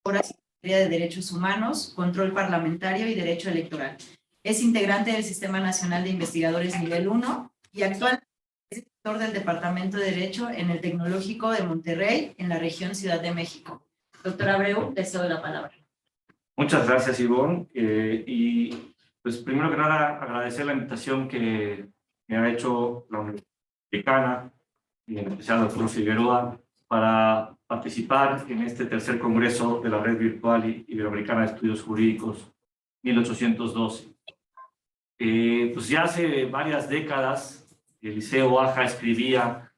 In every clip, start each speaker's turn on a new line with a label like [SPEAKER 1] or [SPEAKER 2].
[SPEAKER 1] de Derechos Humanos, Control Parlamentario y Derecho Electoral. Es integrante del Sistema Nacional de Investigadores Nivel 1 y actualmente es director del Departamento de Derecho en el Tecnológico de Monterrey, en la región Ciudad de México. Doctor Abreu, le cedo la palabra.
[SPEAKER 2] Muchas gracias, Ivonne. Y pues primero que nada, agradecer la invitación que me ha hecho la Universidad Americana y en especial al doctor Figueroa para participar en este tercer congreso de la Red Virtual Iberoamericana de Estudios Jurídicos 1812. Pues ya hace varias décadas Eliseo Aja escribía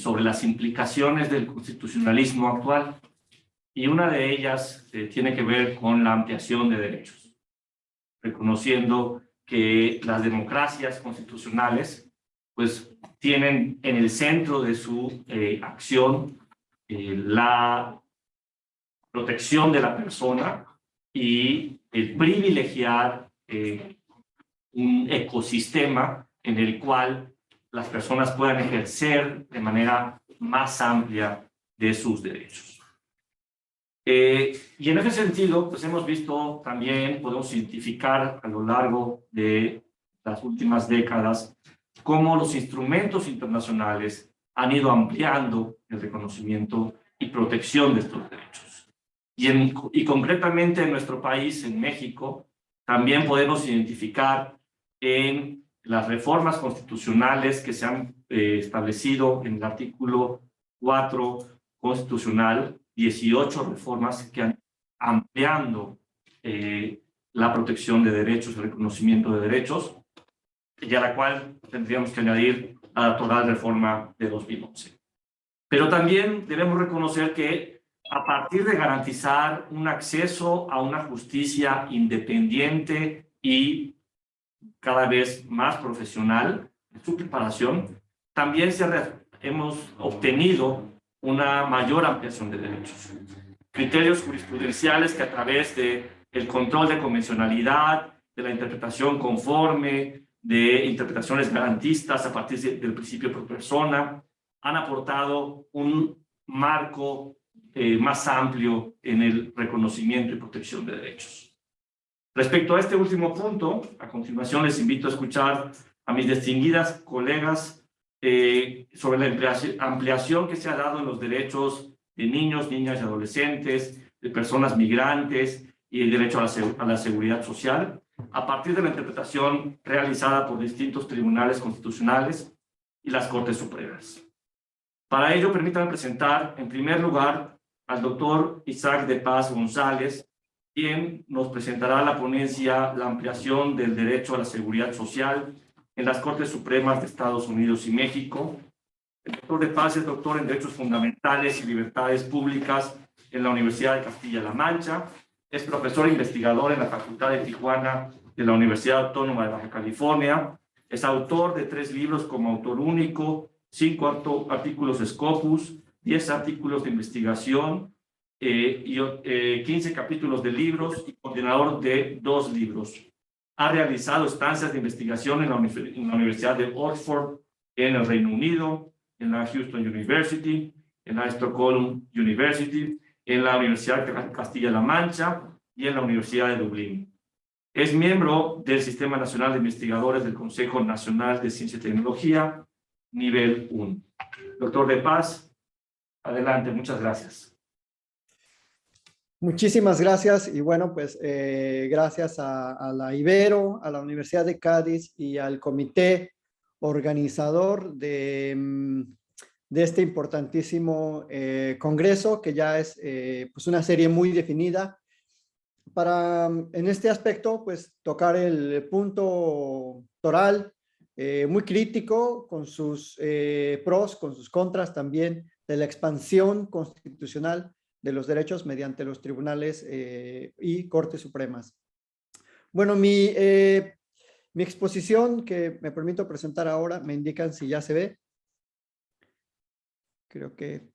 [SPEAKER 2] sobre las implicaciones del constitucionalismo actual y una de ellas tiene que ver con la ampliación de derechos, reconociendo que las democracias constitucionales pues tienen en el centro de su acción la protección de la persona y el privilegiar un ecosistema en el cual las personas puedan ejercer de manera más amplia de sus derechos. Y en ese sentido, pues hemos visto también, podemos identificar a lo largo de las últimas décadas, cómo los instrumentos internacionales han ido ampliando el reconocimiento y protección de estos derechos. Y concretamente en nuestro país, en México, también podemos identificar en las reformas constitucionales que se han establecido en el artículo 4 constitucional, 18 reformas que han ampliando la protección de derechos, el reconocimiento de derechos, y a la cual tendríamos que añadir a la actual reforma de 2011. Pero también debemos reconocer que a partir de garantizar un acceso a una justicia independiente y cada vez más profesional en su preparación, también hemos obtenido una mayor ampliación de derechos. Criterios jurisprudenciales que a través del control de convencionalidad, de la interpretación conforme, de interpretaciones garantistas a partir del principio por persona, han aportado un marco más amplio en el reconocimiento y protección de derechos. Respecto a este último punto, a continuación les invito a escuchar a mis distinguidas colegas sobre la ampliación que se ha dado en los derechos de niños, niñas y adolescentes, de personas migrantes y el derecho a la seguridad social, a partir de la interpretación realizada por distintos tribunales constitucionales y las Cortes Supremas. Para ello, permítanme presentar, en primer lugar, al doctor Isaac de Paz González, quien nos presentará la ponencia La ampliación del derecho a la seguridad social en las Cortes Supremas de Estados Unidos y México. El doctor de Paz es doctor en Derechos Fundamentales y Libertades Públicas en la Universidad de Castilla-La Mancha. Es profesor e investigador en la Facultad de Tijuana de la Universidad Autónoma de Baja California. Es autor de 3 libros como autor único, 5 artículos Scopus, 10 artículos de investigación y 15 capítulos de libros y coordinador de 2 libros. Ha realizado estancias de investigación en la Universidad de Oxford, en el Reino Unido, en la Houston University, en la Stockholm University, en la Universidad de Castilla-La Mancha y en la Universidad de Dublín. Es miembro del Sistema Nacional de Investigadores del Consejo Nacional de Ciencia y Tecnología, nivel 1. Doctor de Paz, adelante, muchas gracias.
[SPEAKER 3] Muchísimas gracias y bueno, pues gracias a la Ibero, a la Universidad de Cádiz y al comité organizador de este importantísimo congreso, que ya es pues una serie muy definida para en este aspecto pues tocar el punto toral muy crítico con sus pros, con sus contras también de la expansión constitucional de los derechos mediante los tribunales y Cortes Supremas. Bueno, mi exposición que me permito presentar ahora, me indican si ya se ve. Creo que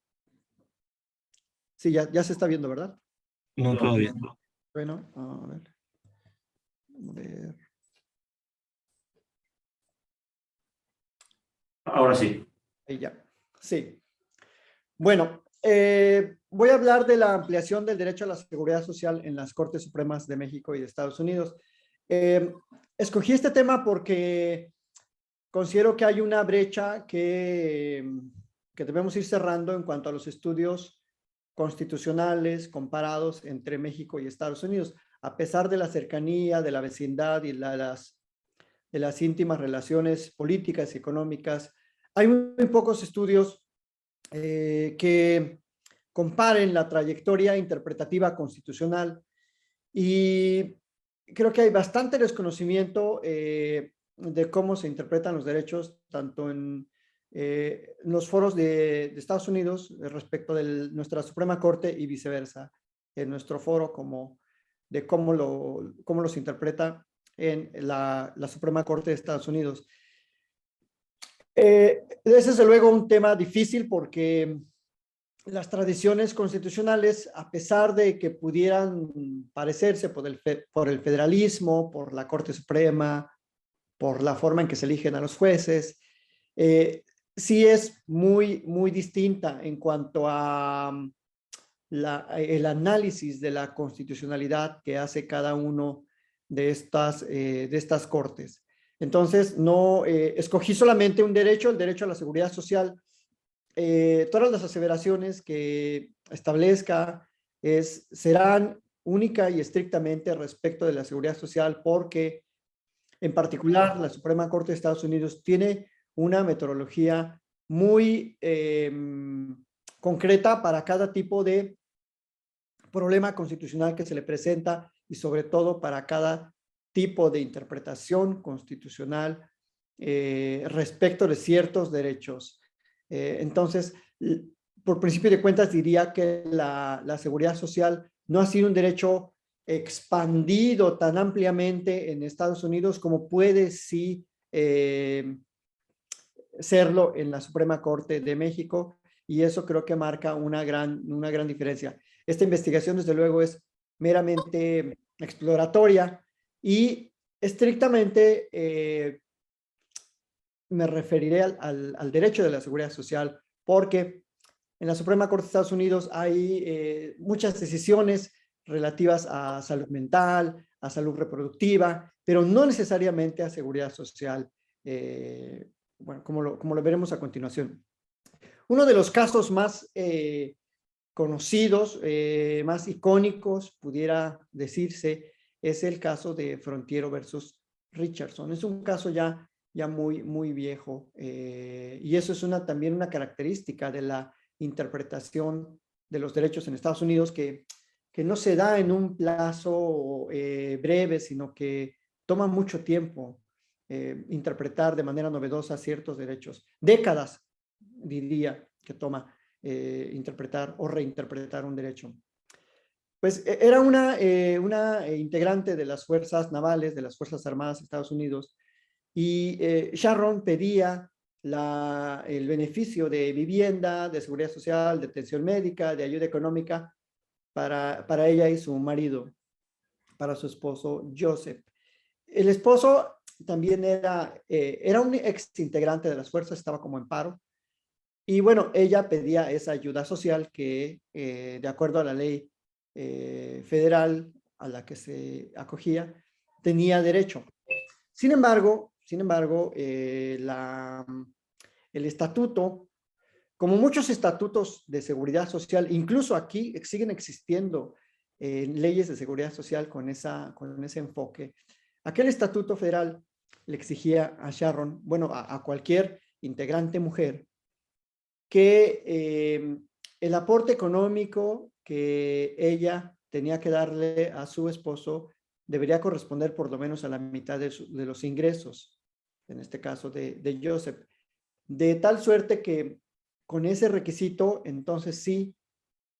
[SPEAKER 3] sí, ya se está viendo, ¿verdad?
[SPEAKER 2] No, todavía.
[SPEAKER 3] Bueno, a ver. A ver.
[SPEAKER 2] Ahora sí.
[SPEAKER 3] Ahí ya. Sí. Bueno, Voy a hablar de la ampliación del derecho a la seguridad social en las Cortes Supremas de México y de Estados Unidos. Escogí este tema porque considero que hay una brecha que debemos ir cerrando en cuanto a los estudios constitucionales comparados entre México y Estados Unidos, a pesar de la cercanía, de la vecindad y de las íntimas relaciones políticas y económicas. Hay muy pocos estudios que comparen la trayectoria interpretativa constitucional y creo que hay bastante desconocimiento de cómo se interpretan los derechos, tanto en los foros de Estados Unidos respecto de nuestra Suprema Corte y viceversa, en nuestro foro, como de cómo los interpreta en la Suprema Corte de Estados Unidos. Es desde luego un tema difícil porque las tradiciones constitucionales, a pesar de que pudieran parecerse por el federalismo, por la Corte Suprema, por la forma en que se eligen a los jueces, sí es muy distinta en cuanto a el análisis de la constitucionalidad que hace cada uno de estas cortes. Entonces, no escogí solamente un derecho, el derecho a la seguridad social. Todas las aseveraciones que establezca serán única y estrictamente respecto de la seguridad social, porque en particular la Suprema Corte de Estados Unidos tiene una metodología muy concreta para cada tipo de problema constitucional que se le presenta y sobre todo para cada tipo de interpretación constitucional respecto de ciertos derechos. Entonces, por principio de cuentas, diría que la seguridad social no ha sido un derecho expandido tan ampliamente en Estados Unidos como puede sí serlo en la Suprema Corte de México, y eso creo que marca una gran diferencia. Esta investigación, desde luego, es meramente exploratoria y estrictamente me referiré al derecho de la seguridad social, porque en la Suprema Corte de Estados Unidos hay muchas decisiones relativas a salud mental, a salud reproductiva, pero no necesariamente a seguridad social, bueno, como lo veremos a continuación. Uno de los casos más conocidos, más icónicos, pudiera decirse, es el caso de Frontiero versus Richardson. Es un caso ya muy viejo, y eso es también una característica de la interpretación de los derechos en Estados Unidos que no se da en un plazo breve, sino que toma mucho tiempo interpretar de manera novedosa ciertos derechos. Décadas, diría, que toma interpretar o reinterpretar un derecho. Pues era una integrante de las fuerzas navales, de las Fuerzas Armadas de Estados Unidos, y Sharon pedía el beneficio de vivienda, de seguridad social, de atención médica, de ayuda económica para ella y su marido, para su esposo Joseph. El esposo también era un ex integrante de las fuerzas, estaba como en paro, y bueno, ella pedía esa ayuda social que, de acuerdo a la ley federal a la que se acogía, tenía derecho. Sin embargo, el estatuto, como muchos estatutos de seguridad social, incluso aquí siguen existiendo leyes de seguridad social con ese enfoque. Aquel estatuto federal le exigía a Sharon, bueno, a cualquier integrante mujer, que el aporte económico que ella tenía que darle a su esposo debería corresponder por lo menos a la mitad de los ingresos, en este caso de Joseph, de tal suerte que con ese requisito entonces sí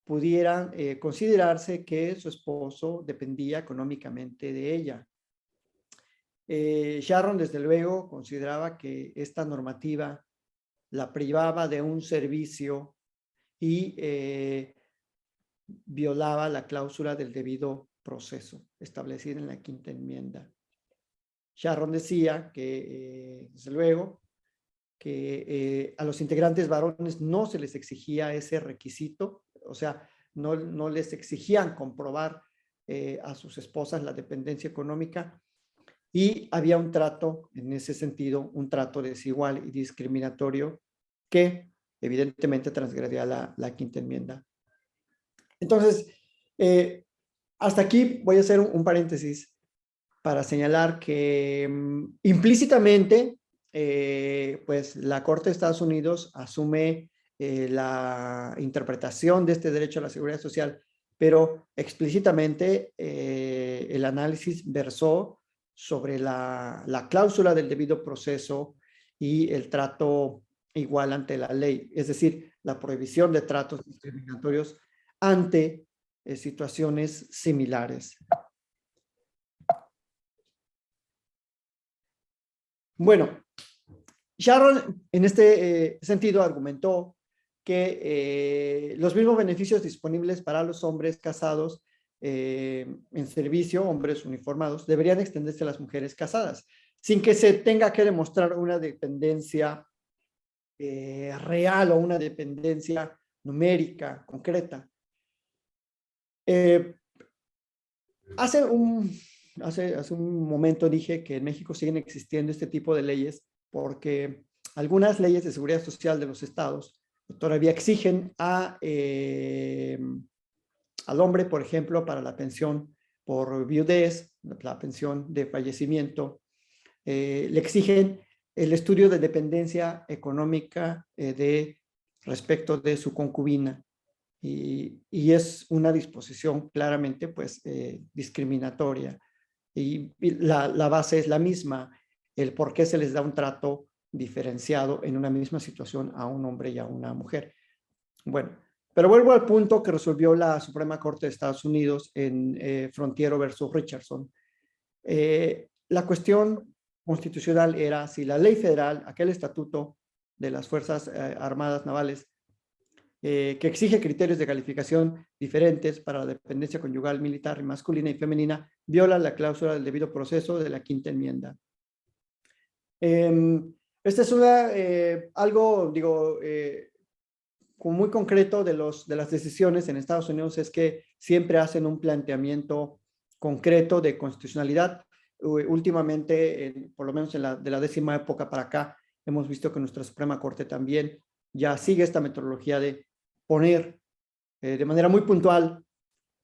[SPEAKER 3] pudiera considerarse que su esposo dependía económicamente de ella. Sharon, desde luego, consideraba que esta normativa la privaba de un servicio y violaba la cláusula del debido proceso establecida en la quinta enmienda. Sharon decía que, desde luego, a los integrantes varones no se les exigía ese requisito, o sea, no les exigían comprobar a sus esposas la dependencia económica, y había un trato, en ese sentido, un trato desigual y discriminatorio que evidentemente transgredía la quinta enmienda. Entonces, hasta aquí voy a hacer un paréntesis para señalar que implícitamente, pues la Corte de Estados Unidos asume la interpretación de este derecho a la seguridad social, pero explícitamente el análisis versó sobre la cláusula del debido proceso y el trato igual ante la ley, es decir, la prohibición de tratos discriminatorios ante situaciones similares. Bueno, Sharon en este sentido argumentó que los mismos beneficios disponibles para los hombres casados en servicio, hombres uniformados, deberían extenderse a las mujeres casadas, sin que se tenga que demostrar una dependencia real o una dependencia numérica, concreta. Hace un momento dije que en México siguen existiendo este tipo de leyes porque algunas leyes de seguridad social de los estados todavía exigen al hombre, por ejemplo, para la pensión por viudez, la pensión de fallecimiento, le exigen el estudio de dependencia económica respecto de su concubina. Y es una disposición claramente pues discriminatoria. Y la base es la misma, el por qué se les da un trato diferenciado en una misma situación a un hombre y a una mujer. Bueno, pero vuelvo al punto que resolvió la Suprema Corte de Estados Unidos en Frontiero versus Richardson. La cuestión constitucional era si la ley federal, aquel estatuto de las Fuerzas Armadas Navales, que exige criterios de calificación diferentes para la dependencia conyugal, militar, masculina y femenina, viola la cláusula del debido proceso de la quinta enmienda. Este es algo, digo, muy concreto de las decisiones en Estados Unidos, es que siempre hacen un planteamiento concreto de constitucionalidad. Últimamente, por lo menos de la 10ª época para acá, hemos visto que nuestra Suprema Corte también ya sigue esta metodología de poner de manera muy puntual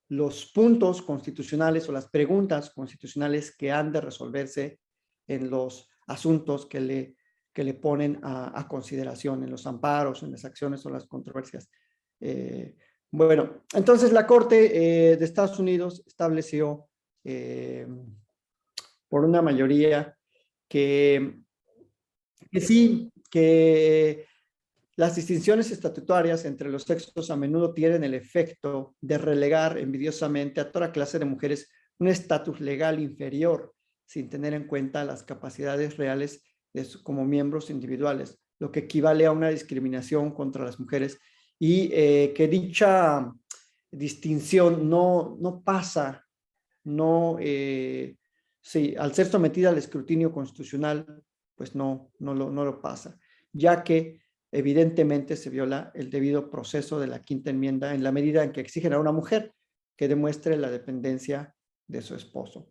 [SPEAKER 3] los puntos constitucionales o las preguntas constitucionales que han de resolverse en los asuntos que le ponen a consideración, en los amparos, en las acciones o las controversias. Bueno, entonces la Corte de Estados Unidos estableció por una mayoría que sí, que las distinciones estatutarias entre los sexos a menudo tienen el efecto de relegar envidiosamente a toda clase de mujeres un estatus legal inferior, sin tener en cuenta las capacidades reales como miembros individuales, lo que equivale a una discriminación contra las mujeres, y que dicha distinción no pasa, sí, al ser sometida al escrutinio constitucional, pues no lo pasa, ya que evidentemente se viola el debido proceso de la quinta enmienda en la medida en que exigen a una mujer que demuestre la dependencia de su esposo.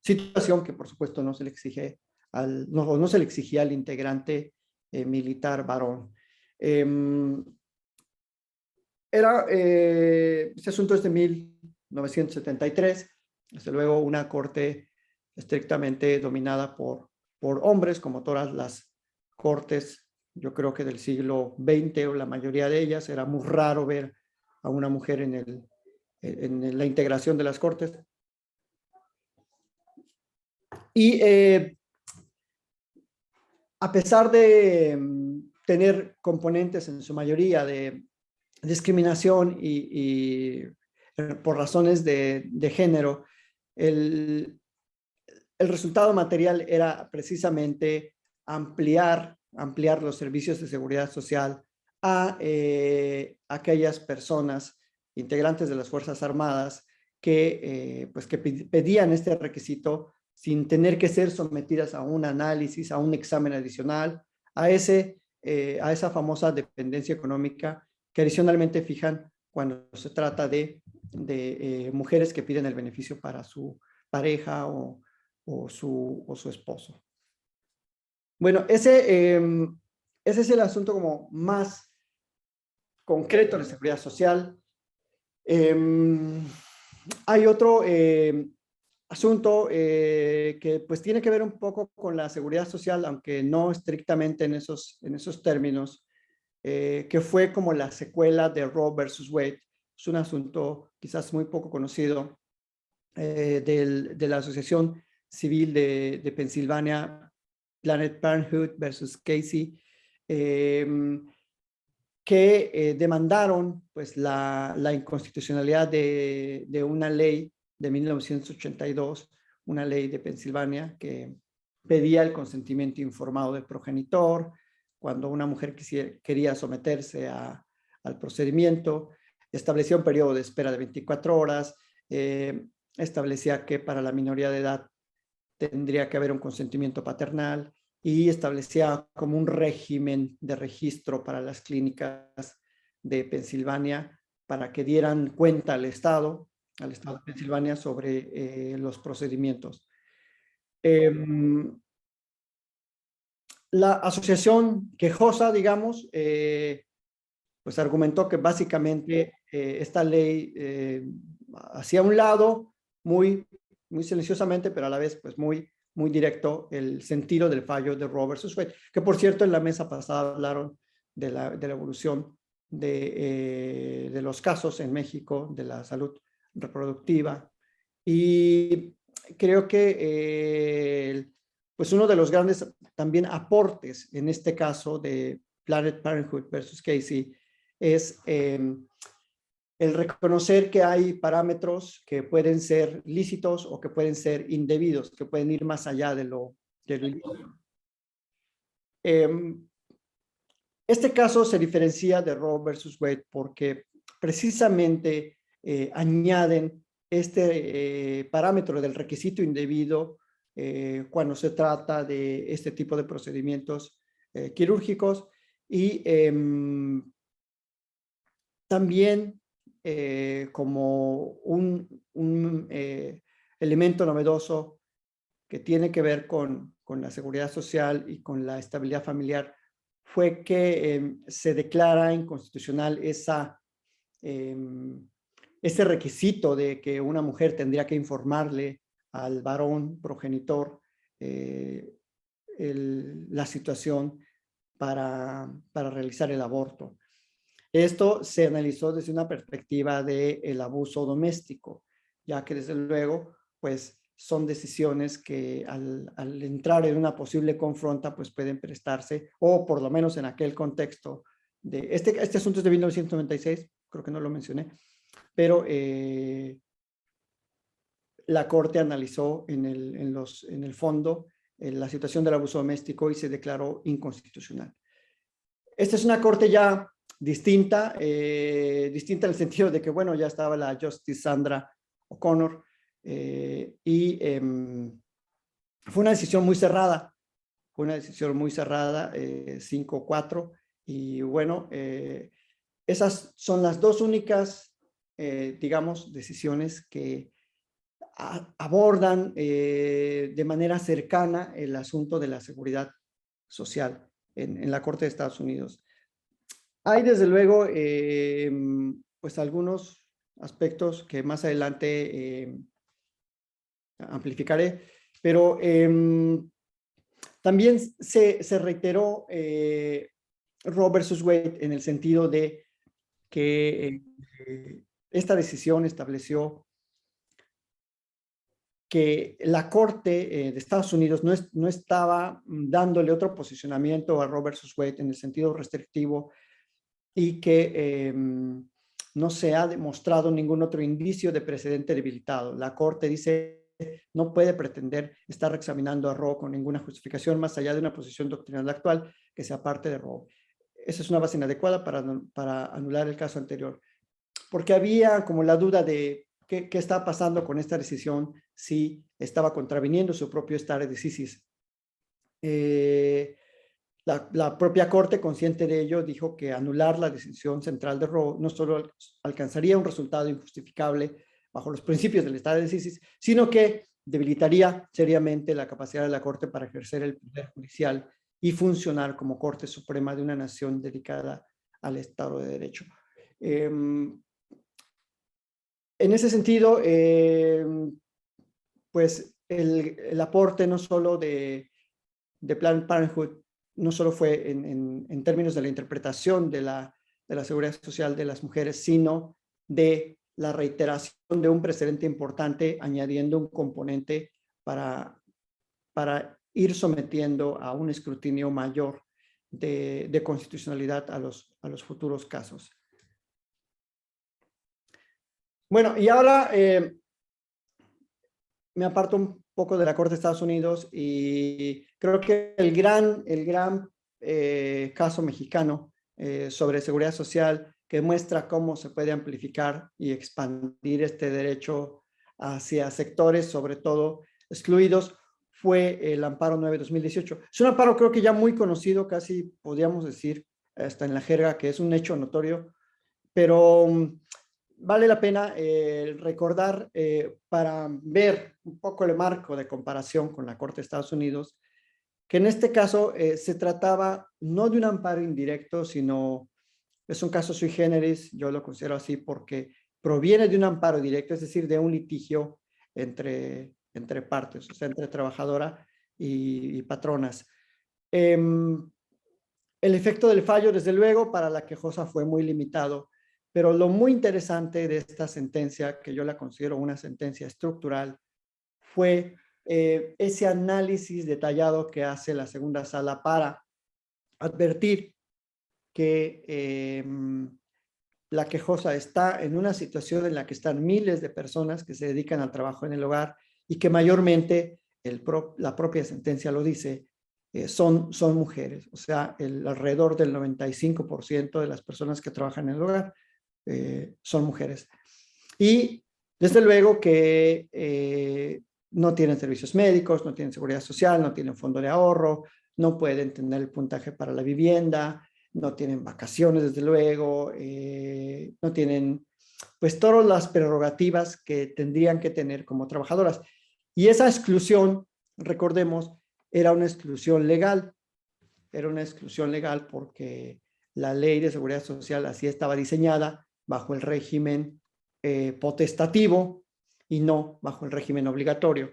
[SPEAKER 3] Situación que por supuesto no se le exige no se le exigía al integrante militar varón. Este asunto es de 1973, desde luego una corte estrictamente dominada por hombres, como todas las cortes, yo creo que del siglo XX, o la mayoría de ellas. Era muy raro ver a una mujer en la integración de las cortes. Y a pesar de tener componentes en su mayoría de discriminación y por razones de género, el resultado material era precisamente ampliar los servicios de seguridad social a aquellas personas integrantes de las Fuerzas Armadas que pedían este requisito sin tener que ser sometidas a un análisis, a un examen adicional, a esa famosa dependencia económica que adicionalmente fijan cuando se trata de mujeres que piden el beneficio para su pareja o su esposo. Bueno, ese es el asunto como más concreto de seguridad social. Hay otro asunto que pues tiene que ver un poco con la seguridad social, aunque no estrictamente en esos términos, que fue como la secuela de Roe versus Wade. Es un asunto quizás muy poco conocido de la Asociación Civil de Pensilvania, Planned Parenthood versus Casey, que demandaron pues la inconstitucionalidad de una ley de 1982, una ley de Pensilvania que pedía el consentimiento informado del progenitor cuando una mujer quería someterse al procedimiento, establecía un periodo de espera de 24 horas, establecía que para la minoría de edad tendría que haber un consentimiento paternal y establecía como un régimen de registro para las clínicas de Pensilvania para que dieran cuenta al Estado de Pensilvania sobre los procedimientos. La asociación quejosa, digamos, pues argumentó que básicamente esta ley hacía a un lado muy silenciosamente, pero a la vez pues muy directo el sentido del fallo de Roe versus Wade, que por cierto en la mesa pasada hablaron de la evolución de los casos en México de la salud reproductiva, y creo que pues uno de los grandes también aportes en este caso de Planned Parenthood versus Casey es el reconocer que hay parámetros que pueden ser lícitos o que pueden ser indebidos, que pueden ir más allá de lo ilícito. Este caso se diferencia de Roe versus Wade porque precisamente añaden este parámetro del requisito indebido cuando se trata de este tipo de procedimientos quirúrgicos, y también como un elemento novedoso que tiene que ver con la seguridad social y con la estabilidad familiar, fue que se declara inconstitucional ese requisito de que una mujer tendría que informarle al varón progenitor la situación para realizar el aborto. Esto se analizó desde una perspectiva del abuso doméstico, ya que desde luego, pues son decisiones que al entrar en una posible confronta, pues pueden prestarse, o por lo menos en aquel contexto de este asunto es de 1996, creo que no lo mencioné, pero la Corte analizó en el fondo la situación del abuso doméstico y se declaró inconstitucional. Esta es una Corte ya distinta en el sentido de que, bueno, ya estaba la Justice Sandra O'Connor y fue una decisión muy cerrada, 5-4, y bueno, esas son las dos únicas, digamos, decisiones que abordan de manera cercana el asunto de la seguridad social en la Corte de Estados Unidos. Hay desde luego pues algunos aspectos que más adelante amplificaré, pero también se reiteró Roe versus Wade en el sentido de que esta decisión estableció que la Corte de Estados Unidos no estaba dándole otro posicionamiento a Roe versus Wade en el sentido restrictivo, y que no se ha demostrado ningún otro indicio de precedente debilitado. La Corte dice no puede pretender estar reexaminando a Roe con ninguna justificación más allá de una posición doctrinal actual que sea parte de Roe. Esa es una base inadecuada para anular el caso anterior, porque había como la duda de qué está pasando con esta decisión, si estaba contraviniendo su propio stare decisis. La propia Corte, consciente de ello, dijo que anular la decisión central de Roe no solo alcanzaría un resultado injustificable bajo los principios del estado de decisis, sino que debilitaría seriamente la capacidad de la Corte para ejercer el poder judicial y funcionar como Corte Suprema de una nación dedicada al Estado de Derecho. En ese sentido, pues el aporte no solo de Planned Parenthood no solo fue en términos de la interpretación de la seguridad social de las mujeres, sino de la reiteración de un precedente importante, añadiendo un componente para ir sometiendo a un escrutinio mayor de constitucionalidad a los futuros casos. Bueno, y ahora me aparto un poco de la Corte de Estados Unidos y creo que el gran caso mexicano sobre seguridad social que muestra cómo se puede amplificar y expandir este derecho hacia sectores, sobre todo excluidos, fue el Amparo 9-2018. Es un amparo creo que ya muy conocido, casi podríamos decir, hasta en la jerga, que es un hecho notorio, pero vale la pena recordar para ver un poco el marco de comparación con la Corte de Estados Unidos, que en este caso se trataba no de un amparo indirecto, sino es un caso sui generis, yo lo considero así porque proviene de un amparo directo, es decir, de un litigio entre partes, o sea, entre trabajadora y patronas. El efecto del fallo, desde luego, para la quejosa fue muy limitado, pero lo muy interesante de esta sentencia, que yo la considero una sentencia estructural, fue ese análisis detallado que hace la segunda sala para advertir que la quejosa está en una situación en la que están miles de personas que se dedican al trabajo en el hogar y que mayormente, la propia sentencia lo dice, son mujeres. O sea, alrededor del 95% de las personas que trabajan en el hogar son mujeres. Y desde luego que no tienen servicios médicos, no tienen seguridad social, no tienen fondo de ahorro, no pueden tener el puntaje para la vivienda, no tienen vacaciones, desde luego, no tienen pues todas las prerrogativas que tendrían que tener como trabajadoras. Y esa exclusión, recordemos, era una exclusión legal. Era una exclusión legal porque la ley de seguridad social así estaba diseñada bajo el régimen potestativo y no bajo el régimen obligatorio.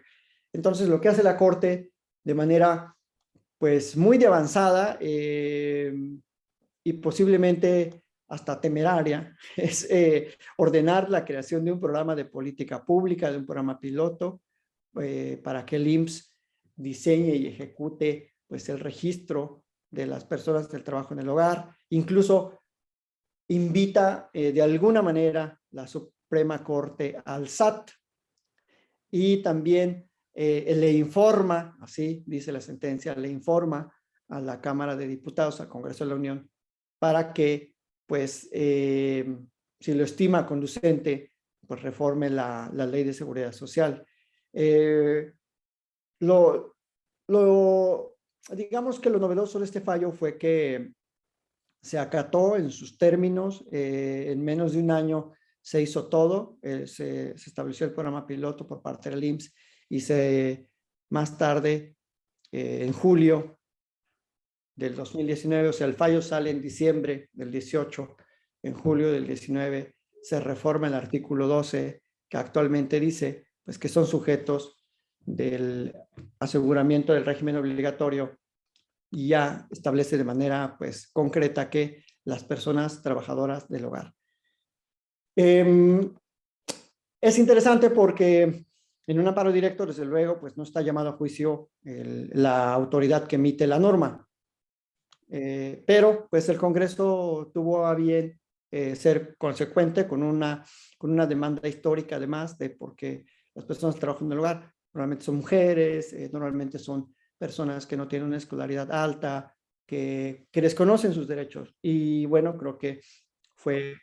[SPEAKER 3] Entonces, lo que hace la Corte de manera pues muy de avanzada y posiblemente hasta temeraria es ordenar la creación de un programa de política pública, de un programa piloto para que el IMSS diseñe y ejecute pues el registro de las personas del trabajo en el hogar. Incluso invita de alguna manera la Suprema Corte al SAT y también le informa, así dice la sentencia, le informa a la Cámara de Diputados, al Congreso de la Unión, para que, pues, si lo estima conducente, pues reforme la Ley de Seguridad Social. Digamos que lo novedoso de este fallo fue que se acató en sus términos, en menos de un año se hizo todo, se estableció el programa piloto por parte del IMSS y más tarde, en julio del 2019, o sea, el fallo sale en diciembre del 18, en julio del 19 se reforma el artículo 12, que actualmente dice pues, que son sujetos del aseguramiento del régimen obligatorio y ya establece de manera pues, concreta que las personas trabajadoras del hogar. Es interesante porque en un amparo directo, desde luego, pues no está llamado a juicio la autoridad que emite la norma. Pero pues el Congreso tuvo a bien ser consecuente con una demanda histórica, además de porque las personas que trabajan en el hogar normalmente son mujeres, normalmente son personas que no tienen una escolaridad alta, que desconocen sus derechos. Y bueno, creo que fue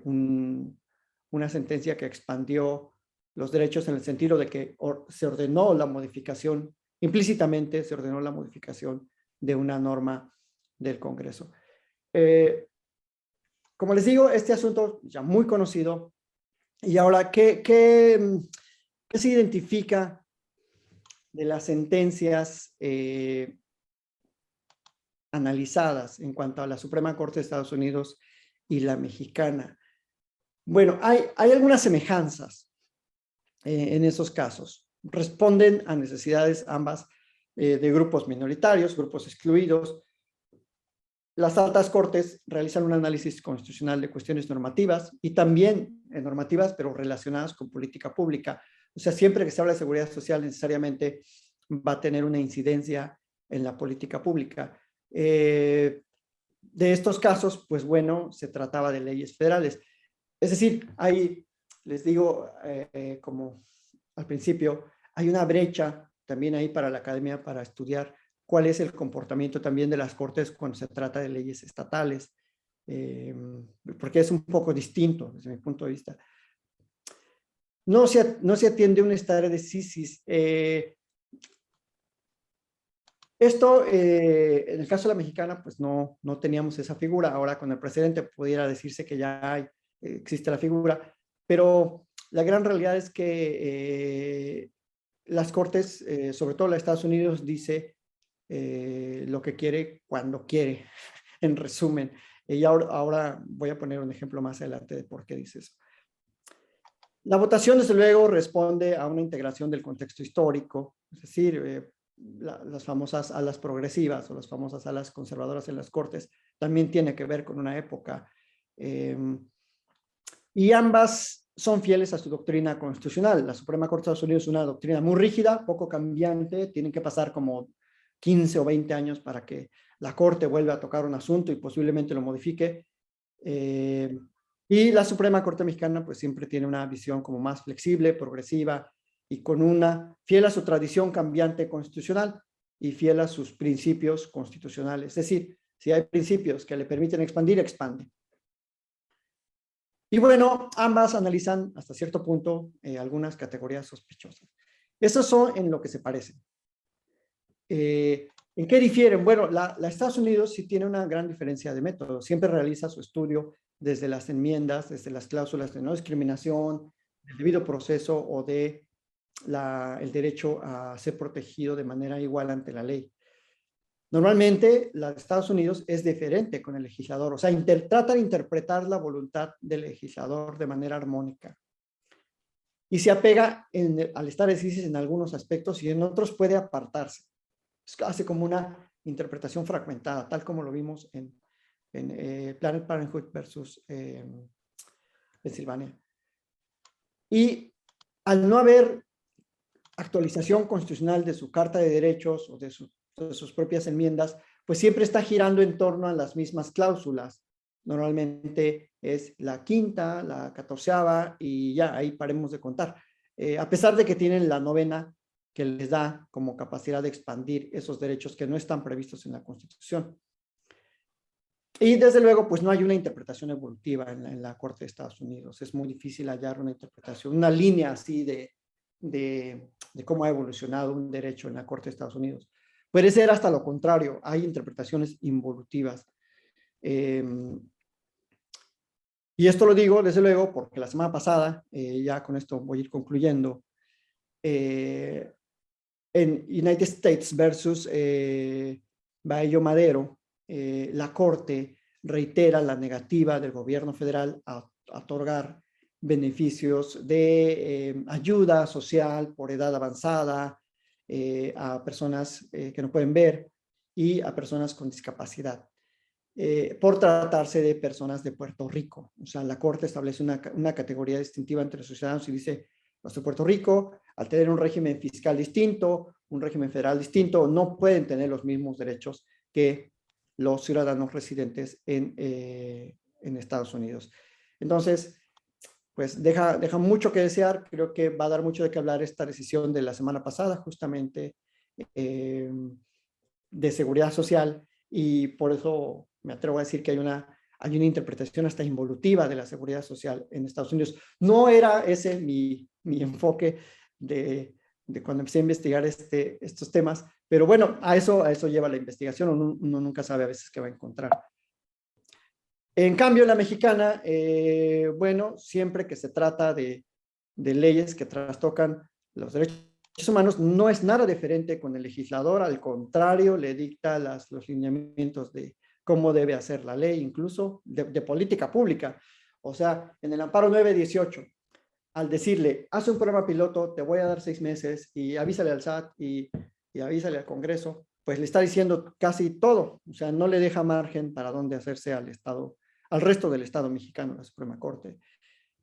[SPEAKER 3] una sentencia que expandió los derechos en el sentido de que se ordenó la modificación, implícitamente se ordenó la modificación de una norma del Congreso. Como les digo, este asunto ya muy conocido. Y ahora, ¿qué se identifica de las sentencias analizadas en cuanto a la Suprema Corte de Estados Unidos y la mexicana? Bueno, hay algunas semejanzas en esos casos. Responden a necesidades ambas de grupos minoritarios, grupos excluidos. Las altas cortes realizan un análisis constitucional de cuestiones normativas y también normativas, pero relacionadas con política pública. O sea, siempre que se habla de seguridad social, necesariamente va a tener una incidencia en la política pública. De estos casos, pues bueno, se trataba de leyes federales. Es decir, hay, les digo, como al principio, hay una brecha también ahí para la academia para estudiar cuál es el comportamiento también de las cortes cuando se trata de leyes estatales, porque es un poco distinto desde mi punto de vista. No se atiende un stare decisis. Esto, en el caso de la mexicana, pues no teníamos esa figura. Ahora con el precedente pudiera decirse que ya existe la figura, pero la gran realidad es que las cortes, sobre todo la de Estados Unidos, dice lo que quiere cuando quiere, en resumen. Y ahora voy a poner un ejemplo más adelante de por qué dice eso. La votación, desde luego, responde a una integración del contexto histórico, es decir, las famosas alas progresivas o las famosas alas conservadoras en las cortes también tiene que ver con una época. Y ambas son fieles a su doctrina constitucional. La Suprema Corte de Estados Unidos es una doctrina muy rígida, poco cambiante, tienen que pasar como 15 o 20 años para que la Corte vuelva a tocar un asunto y posiblemente lo modifique. Y la Suprema Corte Mexicana pues siempre tiene una visión como más flexible, progresiva y con una fiel a su tradición cambiante constitucional y fiel a sus principios constitucionales. Es decir, si hay principios que le permiten expandir, expande. Y bueno, ambas analizan hasta cierto punto algunas categorías sospechosas. Esos son en lo que se parecen. ¿En qué difieren? Bueno, la Estados Unidos sí tiene una gran diferencia de método. Siempre realiza su estudio desde las enmiendas, desde las cláusulas de no discriminación, del debido proceso o de el derecho a ser protegido de manera igual ante la ley. Normalmente, la de Estados Unidos es diferente con el legislador, o sea, trata de interpretar la voluntad del legislador de manera armónica. Y se apega al stare decisis en algunos aspectos y en otros puede apartarse. Hace como una interpretación fragmentada, tal como lo vimos en Planned Parenthood versus Pensilvania. Y al no haber actualización constitucional de su Carta de Derechos o de sus propias enmiendas, pues siempre está girando en torno a las mismas cláusulas. Normalmente es la quinta, la 14ª y ya, ahí paremos de contar. A pesar de que tienen la 9ª que les da como capacidad de expandir esos derechos que no están previstos en la Constitución. Y desde luego, pues no hay una interpretación evolutiva en la Corte de Estados Unidos. Es muy difícil hallar una interpretación, una línea así de cómo ha evolucionado un derecho en la Corte de Estados Unidos. Puede ser hasta lo contrario, hay interpretaciones involutivas. Y esto lo digo, desde luego, porque la semana pasada, ya con esto voy a ir concluyendo, en United States versus Baello Madero, la Corte reitera la negativa del gobierno federal a otorgar beneficios de ayuda social por edad avanzada a personas que no pueden ver y a personas con discapacidad, por tratarse de personas de Puerto Rico. O sea, la Corte establece una categoría distintiva entre los ciudadanos y dice, los de Puerto Rico, al tener un régimen fiscal distinto, un régimen federal distinto, no pueden tener los mismos derechos que los ciudadanos residentes en Estados Unidos. Entonces, pues deja mucho que desear. Creo que va a dar mucho de qué hablar esta decisión de la semana pasada, justamente, de seguridad social, y por eso me atrevo a decir que hay una interpretación hasta involutiva de la seguridad social en Estados Unidos. No era ese mi enfoque de cuando empecé a investigar estos temas, Pero bueno, a eso lleva la investigación, uno nunca sabe a veces qué va a encontrar. En cambio, la mexicana, bueno, siempre que se trata de leyes que trastocan los derechos humanos, no es nada diferente con el legislador, al contrario, le dicta los lineamientos de cómo debe hacer la ley, incluso de política pública. O sea, en el amparo 918, al decirle, haz un programa piloto, te voy a dar 6 meses y avísale al SAT y avísale al Congreso, pues le está diciendo casi todo. O sea, no le deja margen para dónde hacerse al Estado, al resto del Estado mexicano, la Suprema Corte.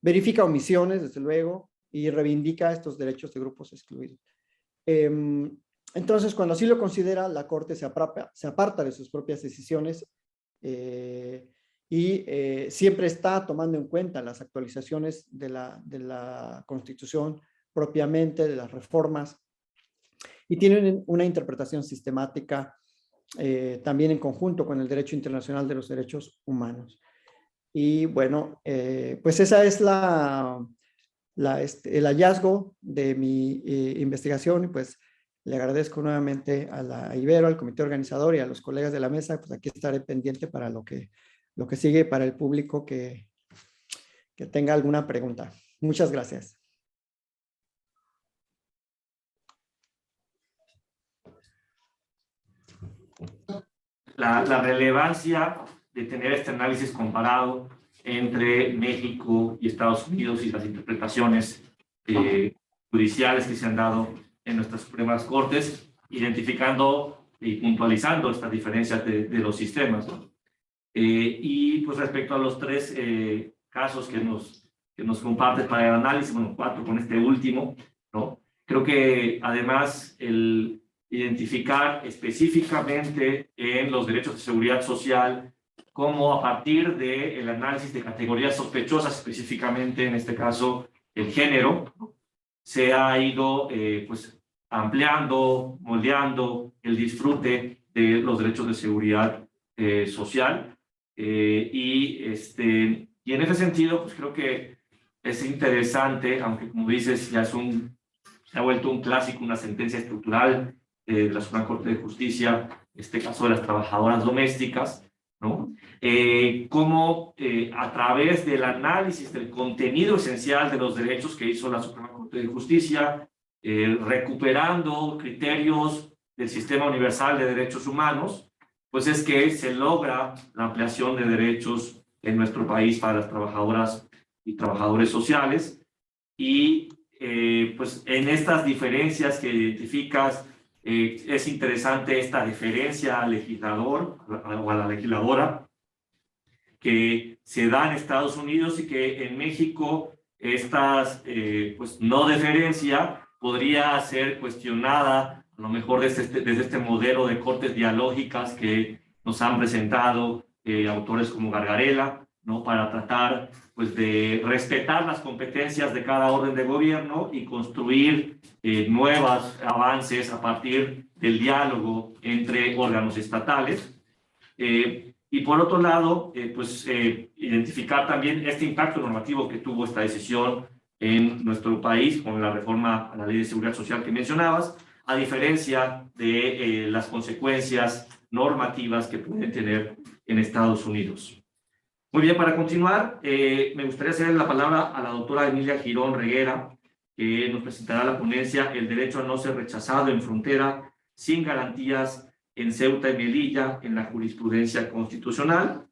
[SPEAKER 3] Verifica omisiones, desde luego, y reivindica estos derechos de grupos excluidos. Entonces, cuando así lo considera, la Corte se aparta de sus propias decisiones y siempre está tomando en cuenta las actualizaciones de la Constitución propiamente, de las reformas, y tienen una interpretación sistemática también en conjunto con el derecho internacional de los derechos humanos. Y bueno, pues esa es el hallazgo de mi investigación, y pues le agradezco nuevamente a la Ibero, al comité organizador y a los colegas de la mesa. Pues aquí estaré pendiente para lo que sigue, para el público que tenga alguna pregunta. Muchas gracias.
[SPEAKER 2] La relevancia de tener este análisis comparado entre México y Estados Unidos y las interpretaciones judiciales que se han dado en nuestras Supremas Cortes, identificando y puntualizando estas diferencias de los sistemas, ¿no? Y pues respecto a los 3 casos que nos compartes para el análisis, bueno, 4 con este último, ¿no? Creo que además el identificar específicamente en los derechos de seguridad social cómo a partir del análisis de categorías sospechosas, específicamente en este caso el género, se ha ido pues ampliando, moldeando el disfrute de los derechos de seguridad social. Y en ese sentido, pues creo que es interesante, aunque como dices, ya se ha vuelto un clásico, una sentencia estructural de la Suprema Corte de Justicia, este caso de las trabajadoras domésticas, ¿no? Cómo a través del análisis del contenido esencial de los derechos que hizo la Suprema Corte de Justicia, recuperando criterios del Sistema Universal de Derechos Humanos, pues es que se logra la ampliación de derechos en nuestro país para las trabajadoras y trabajadores sociales. Y pues en estas diferencias que identificas, es interesante esta deferencia al legislador o a la legisladora que se da en Estados Unidos, y que en México estas pues no deferencia podría ser cuestionada a lo mejor desde este modelo de cortes dialógicas que nos han presentado autores como Gargarella, ¿no? Para tratar pues de respetar las competencias de cada orden de gobierno y construir nuevos avances a partir del diálogo entre órganos estatales. Y por otro lado, pues identificar también este impacto normativo que tuvo esta decisión en nuestro país con la reforma a la Ley de Seguridad Social que mencionabas, a diferencia de las consecuencias normativas que pueden tener en Estados Unidos. Muy bien, para continuar, me gustaría ceder la palabra a la doctora Emilia Girón Reguera, que nos presentará la ponencia El derecho a no ser rechazado en frontera sin garantías en Ceuta y Melilla en la jurisprudencia constitucional.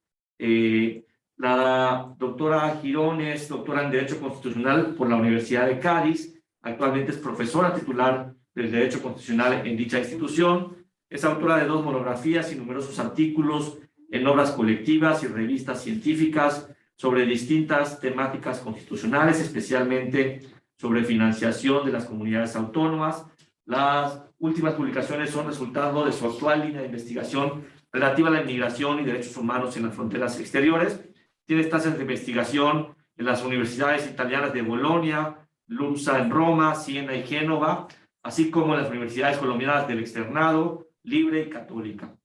[SPEAKER 2] La doctora Girón es doctora en Derecho Constitucional por la Universidad de Cádiz. Actualmente es profesora titular del Derecho Constitucional en dicha institución. Es autora de 2 monografías y numerosos artículos en obras colectivas y revistas científicas sobre distintas temáticas constitucionales, especialmente sobre financiación de las comunidades autónomas. Las últimas publicaciones son resultado de su actual línea de investigación relativa a la inmigración y derechos humanos en las fronteras exteriores. Tiene estancias de investigación en las universidades italianas de Bolonia, LUMSA en Roma, Siena y Génova, así como en las universidades colombianas del Externado, Libre y Católica.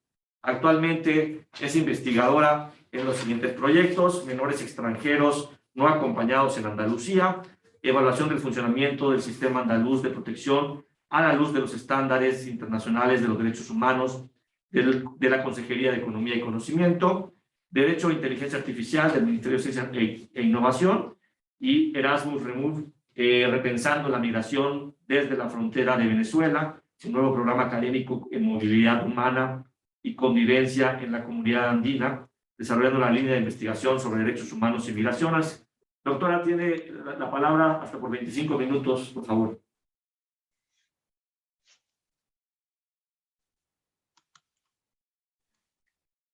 [SPEAKER 2] Actualmente es investigadora en los siguientes proyectos: menores extranjeros no acompañados en Andalucía, evaluación del funcionamiento del sistema andaluz de protección a la luz de los estándares internacionales de los derechos humanos de la Consejería de Economía y Conocimiento, Derecho a Inteligencia Artificial del Ministerio de Ciencia e Innovación y Erasmus Remove, repensando la migración desde la frontera de Venezuela, su nuevo programa académico en movilidad humana y convivencia en la comunidad andina, desarrollando una línea de investigación sobre derechos humanos y migraciones. Doctora, tiene la palabra hasta por 25 minutos, por favor.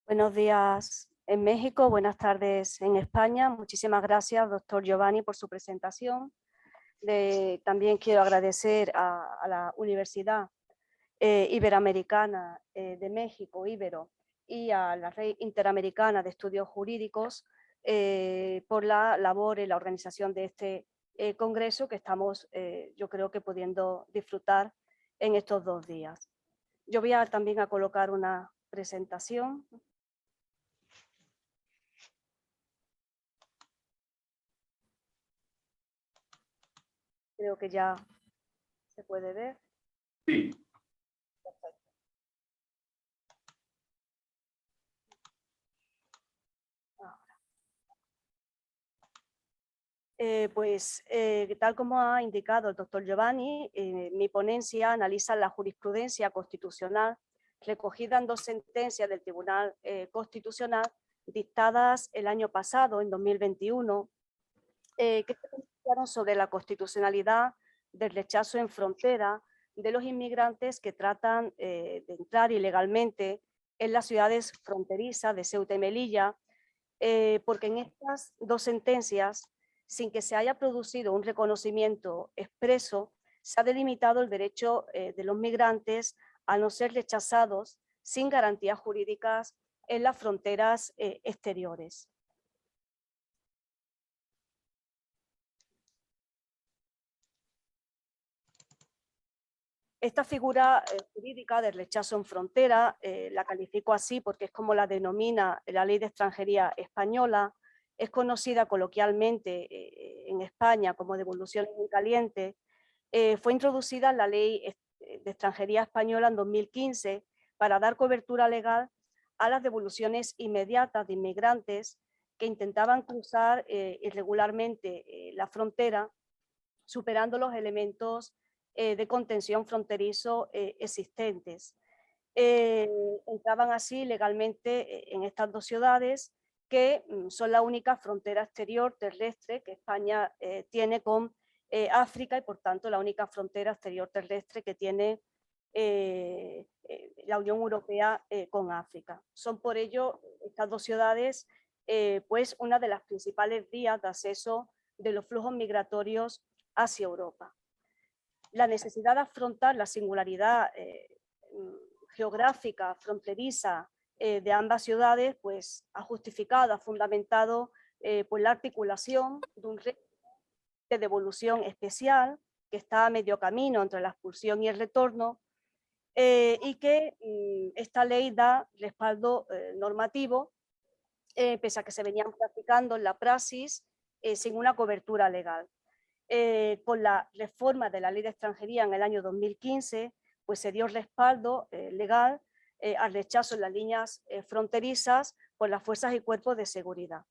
[SPEAKER 4] Buenos días en México, buenas tardes en España. Muchísimas gracias, doctor Giovanni, por su presentación. También quiero agradecer a la Universidad Iberoamericana de México, Ibero, y a la Red Interamericana de Estudios Jurídicos por la labor y la organización de este congreso que estamos, yo creo que pudiendo disfrutar en estos 2 días. Yo voy también a colocar una presentación. Creo que ya se puede ver.
[SPEAKER 2] Sí.
[SPEAKER 4] Perfecto. Tal como ha indicado el doctor Giovanni, mi ponencia analiza la jurisprudencia constitucional recogida en 2 sentencias del Tribunal Constitucional dictadas el año pasado, en 2021, que se pronunciaron sobre la constitucionalidad del rechazo en frontera de los inmigrantes que tratan de entrar ilegalmente en las ciudades fronterizas de Ceuta y Melilla, porque en estas 2 sentencias, sin que se haya producido un reconocimiento expreso, se ha delimitado el derecho de los migrantes a no ser rechazados sin garantías jurídicas en las fronteras exteriores. Esta figura jurídica del rechazo en frontera la califico así porque es como la denomina la Ley de Extranjería española. Es conocida coloquialmente en España como devolución en caliente. Fue introducida en la Ley de Extranjería española en 2015 para dar cobertura legal a las devoluciones inmediatas de inmigrantes que intentaban cruzar irregularmente la frontera, superando los elementos de contención fronterizo existentes. Entraban así legalmente en estas 2 ciudades que son la única frontera exterior terrestre que España tiene con África y por tanto la única frontera exterior terrestre que tiene la Unión Europea con África. Son por ello estas 2 ciudades pues una de las principales vías de acceso de los flujos migratorios hacia Europa. La necesidad de afrontar la singularidad geográfica fronteriza de ambas ciudades pues ha justificado, ha fundamentado pues la articulación de un régimen de devolución especial que está a medio camino entre la expulsión y el retorno y que esta ley da respaldo normativo pese a que se venían practicando en la praxis sin una cobertura legal. Con la reforma de la Ley de Extranjería en el año 2015, pues se dio respaldo legal al rechazo en las líneas fronterizas por las fuerzas y cuerpos de seguridad.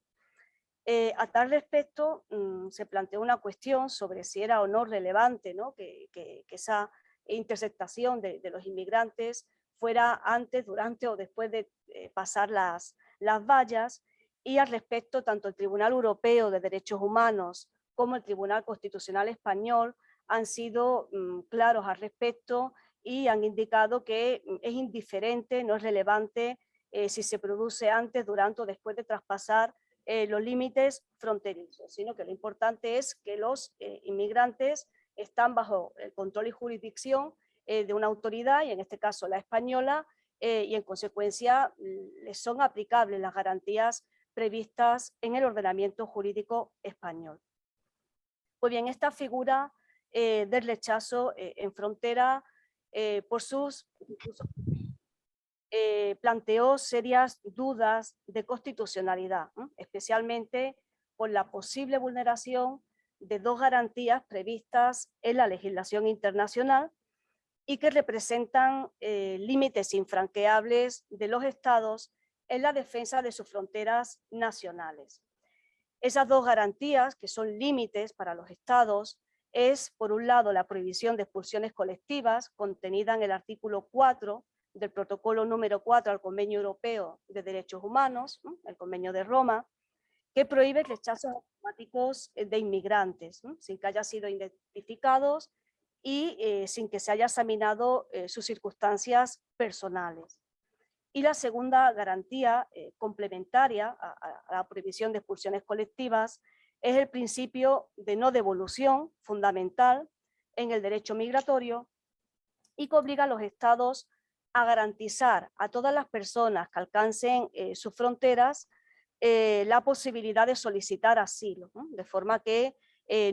[SPEAKER 4] A tal respecto, se planteó una cuestión sobre si era o no relevante, ¿no? que esa interceptación de los inmigrantes fuera antes, durante o después de pasar las vallas, y al respecto tanto el Tribunal Europeo de Derechos Humanos como el Tribunal Constitucional Español han sido claros al respecto y han indicado que es indiferente, no es relevante si se produce antes, durante o después de traspasar los límites fronterizos, sino que lo importante es que los inmigrantes están bajo el control y jurisdicción de una autoridad, y en este caso la española, y en consecuencia les son aplicables las garantías previstas en el ordenamiento jurídico español. Pues bien, esta figura del rechazo en frontera por sus planteó serias dudas de constitucionalidad, especialmente por la posible vulneración de 2 garantías previstas en la legislación internacional, y que representan límites infranqueables de los estados en la defensa de sus fronteras nacionales. Esas dos garantías, que son límites para los estados, es, por un lado, la prohibición de expulsiones colectivas, contenida en el artículo 4 del protocolo número 4 al Convenio Europeo de Derechos Humanos, el Convenio de Roma, que prohíbe rechazos automáticos de inmigrantes, sin que hayan sido identificados y sin que se haya examinado sus circunstancias personales. Y la segunda garantía complementaria a la prohibición de expulsiones colectivas es el principio de no devolución, fundamental en el derecho migratorio, y que obliga a los estados a garantizar a todas las personas que alcancen sus fronteras la posibilidad de solicitar asilo, ¿no? De forma que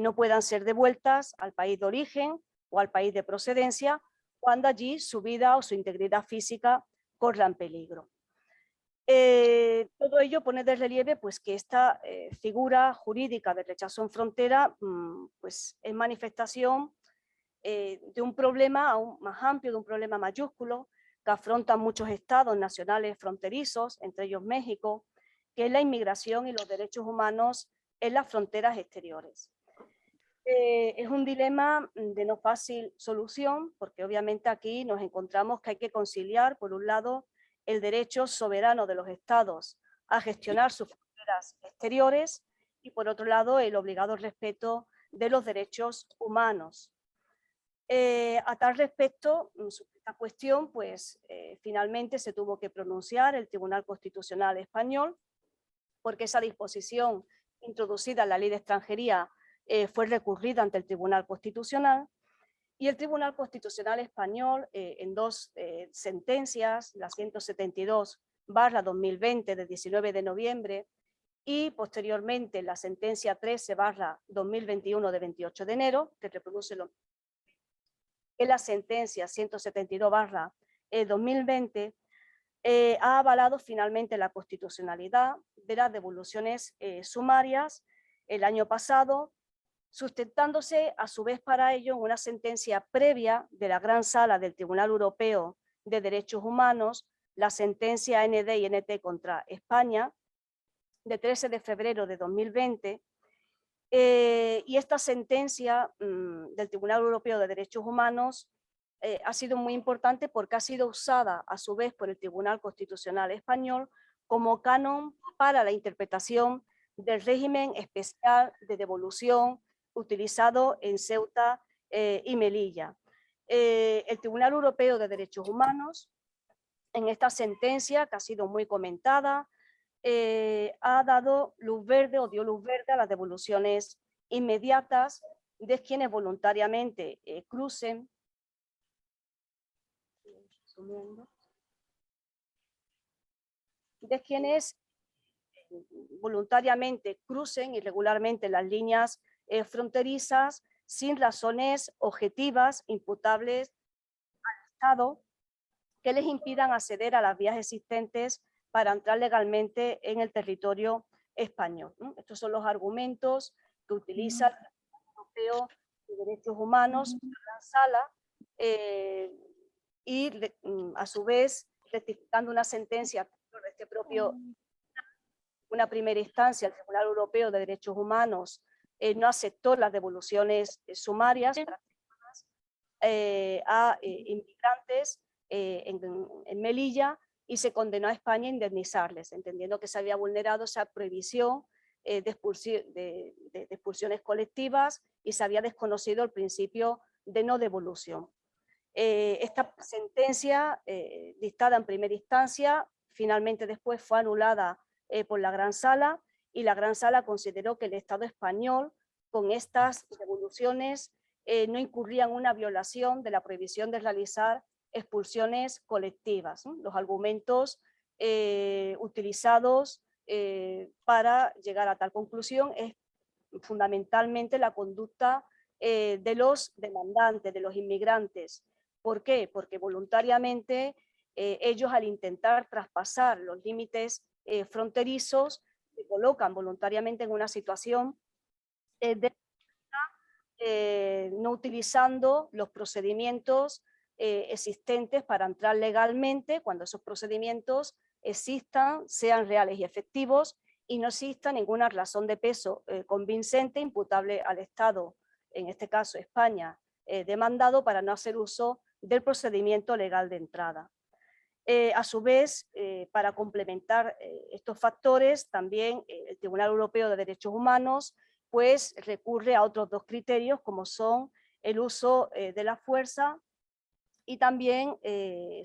[SPEAKER 4] no puedan ser devueltas al país de origen o al país de procedencia cuando allí su vida o su integridad física corran peligro. Todo ello pone de relieve pues, que esta figura jurídica de rechazo en frontera pues, es manifestación de un problema aún más amplio, de un problema mayúsculo que afrontan muchos estados nacionales fronterizos, entre ellos México, que es la inmigración y los derechos humanos en las fronteras exteriores. Es un dilema de no fácil solución, porque obviamente aquí nos encontramos que hay que conciliar, por un lado, el derecho soberano de los estados a gestionar sus fronteras exteriores y, por otro lado, el obligado respeto de los derechos humanos. A tal respecto, sobre esta cuestión, pues finalmente se tuvo que pronunciar el Tribunal Constitucional Español, porque esa disposición introducida en la Ley de Extranjería fue recurrida ante el Tribunal Constitucional, y el Tribunal Constitucional Español en dos sentencias, la 172/2020 de 19 de noviembre y posteriormente la sentencia 13/2021 de 28 de enero, que reproduce lo que la sentencia 172/2020, ha avalado finalmente la constitucionalidad de las devoluciones sumarias el año pasado, sustentándose a su vez para ello en una sentencia previa de la Gran Sala del Tribunal Europeo de Derechos Humanos, la sentencia ND&NT contra España, de 13 de febrero de 2020, y esta sentencia del Tribunal Europeo de Derechos Humanos ha sido muy importante porque ha sido usada a su vez por el Tribunal Constitucional Español como canon para la interpretación del régimen especial de devolución utilizado en Ceuta y Melilla. El Tribunal Europeo de Derechos Humanos, en esta sentencia que ha sido muy comentada, ha dado luz verde o dio luz verde a las devoluciones inmediatas de quienes voluntariamente crucen irregularmente las líneas fronterizas sin razones objetivas imputables al Estado que les impidan acceder a las vías existentes para entrar legalmente en el territorio español. Estos son los argumentos que utiliza el Tribunal Europeo de Derechos Humanos, la Gran Sala, y a su vez rectificando una sentencia de este propio, una primera instancia, el Tribunal Europeo de Derechos Humanos no aceptó las devoluciones sumarias a inmigrantes en Melilla, y se condenó a España a indemnizarles, entendiendo que se había vulnerado esa prohibición de expulsiones colectivas y se había desconocido el principio de no devolución. Esta sentencia, dictada en primera instancia, finalmente después fue anulada por la Gran Sala, y la Gran Sala consideró que el Estado español, con estas devoluciones, no incurría en una violación de la prohibición de realizar expulsiones colectivas. Los argumentos utilizados para llegar a tal conclusión es fundamentalmente la conducta de los demandantes, de los inmigrantes. ¿Por qué? Porque voluntariamente ellos, al intentar traspasar los límites fronterizos, se colocan voluntariamente en una situación no utilizando los procedimientos existentes para entrar legalmente cuando esos procedimientos existan, sean reales y efectivos y no exista ninguna razón de peso convincente imputable al Estado, en este caso España, demandado para no hacer uso del procedimiento legal de entrada. A su vez, para complementar estos factores, también el Tribunal Europeo de Derechos Humanos pues recurre a otros dos criterios como son el uso de la fuerza y también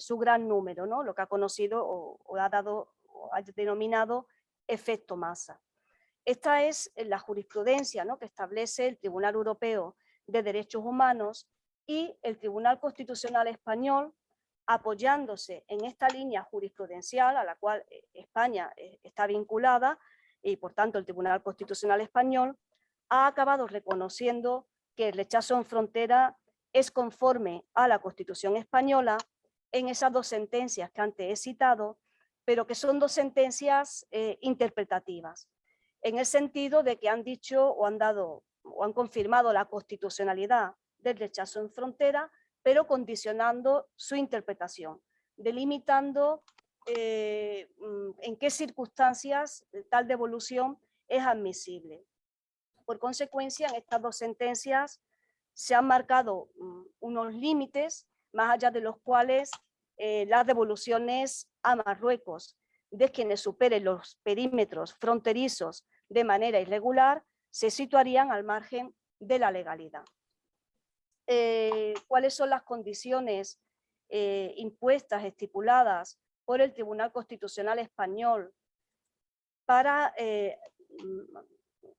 [SPEAKER 4] su gran número, ¿no? Lo que ha conocido o ha dado o ha denominado efecto masa. Esta es la jurisprudencia, ¿no?, que establece el Tribunal Europeo de Derechos Humanos y el Tribunal Constitucional Español, apoyándose en esta línea jurisprudencial a la cual España está vinculada y por tanto el Tribunal Constitucional Español ha acabado reconociendo que el rechazo en frontera es conforme a la Constitución española en esas dos sentencias que antes he citado, pero que son dos sentencias interpretativas, en el sentido de que han dicho o han dado o han confirmado la constitucionalidad del rechazo en frontera, pero condicionando su interpretación, delimitando en qué circunstancias tal devolución es admisible. Por consecuencia, en estas dos sentencias se han marcado unos límites más allá de los cuales las devoluciones a Marruecos de quienes superen los perímetros fronterizos de manera irregular se situarían al margen de la legalidad. ¿Cuáles son las condiciones impuestas, estipuladas por el Tribunal Constitucional Español para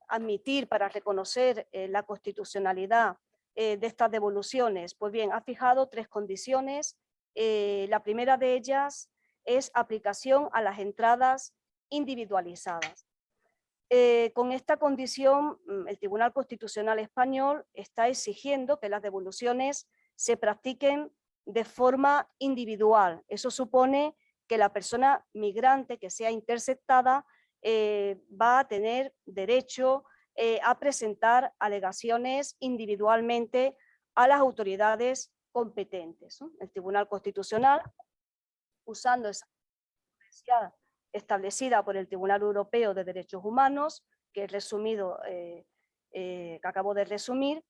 [SPEAKER 4] admitir, para reconocer la constitucionalidad de estas devoluciones? Pues bien, ha fijado tres condiciones. La primera de ellas es aplicación a las entradas individualizadas. Con esta condición, el Tribunal Constitucional Español está exigiendo que las devoluciones se practiquen de forma individual. Eso supone que la persona migrante que sea interceptada va a tener derecho a presentar alegaciones individualmente a las autoridades competentes, ¿no? El Tribunal Constitucional, usando esa competencia establecida por el Tribunal Europeo de Derechos Humanos, que he resumido, que acabo de resumir,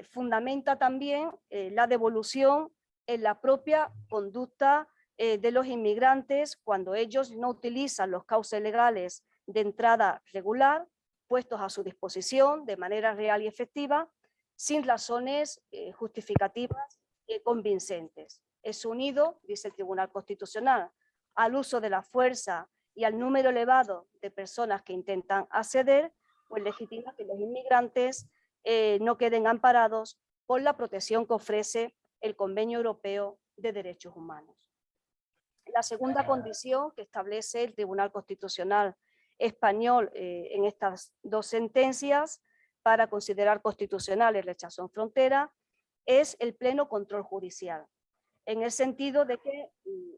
[SPEAKER 4] fundamenta también la devolución en la propia conducta de los inmigrantes cuando ellos no utilizan los cauces legales de entrada regular puestos a su disposición de manera real y efectiva, sin razones justificativas convincentes. Es unido, dice el Tribunal Constitucional, al uso de la fuerza y al número elevado de personas que intentan acceder, pues legitima que los inmigrantes no queden amparados por la protección que ofrece el Convenio Europeo de Derechos Humanos. La segunda condición que establece el Tribunal Constitucional Español en estas dos sentencias para considerar constitucional el rechazo en frontera es el pleno control judicial, en el sentido de que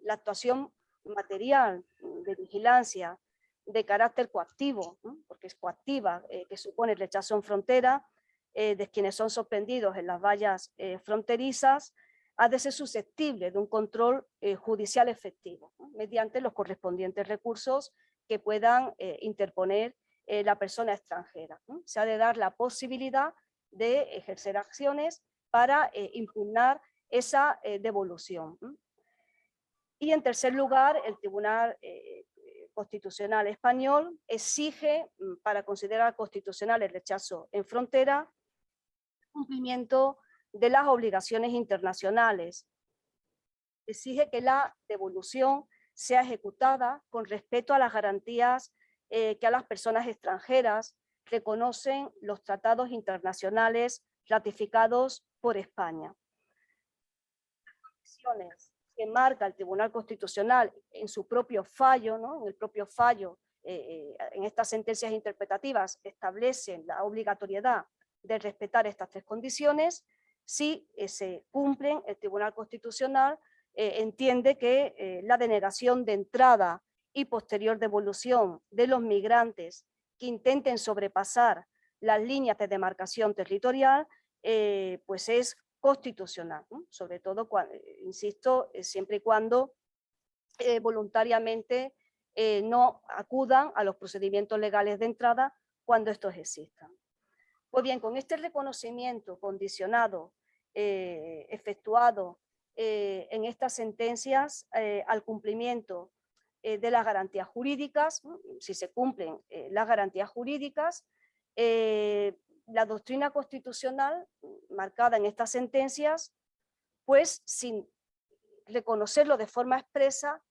[SPEAKER 4] la actuación material de vigilancia de carácter coactivo, ¿no?, porque es coactiva, que supone el rechazo en frontera de quienes son sorprendidos en las vallas fronterizas, ha de ser susceptible de un control judicial efectivo, ¿no?, mediante los correspondientes recursos que puedan interponer la persona extranjera, ¿no? Se ha de dar la posibilidad de ejercer acciones para impugnar esa devolución, ¿no? Y en tercer lugar, el Tribunal Constitucional Español exige, para considerar constitucional el rechazo en frontera, el cumplimiento de las obligaciones internacionales. Exige que la devolución sea ejecutada con respeto a las garantías que a las personas extranjeras reconocen los tratados internacionales ratificados por España. Las condiciones que marca el Tribunal Constitucional en su propio fallo, ¿no?, en el propio fallo, en estas sentencias interpretativas establecen la obligatoriedad de respetar estas tres condiciones. Si se cumplen, el Tribunal Constitucional entiende que la denegación de entrada y posterior devolución de los migrantes que intenten sobrepasar las líneas de demarcación territorial pues es constitucional, ¿no? Sobre todo, insisto, siempre y cuando voluntariamente no acudan a los procedimientos legales de entrada cuando estos existan. Pues bien, con este reconocimiento condicionado, efectuado en estas sentencias al cumplimiento de las garantías jurídicas, ¿no? Si se cumplen las garantías jurídicas, la doctrina constitucional marcada en estas sentencias, pues sin reconocerlo de forma expresa,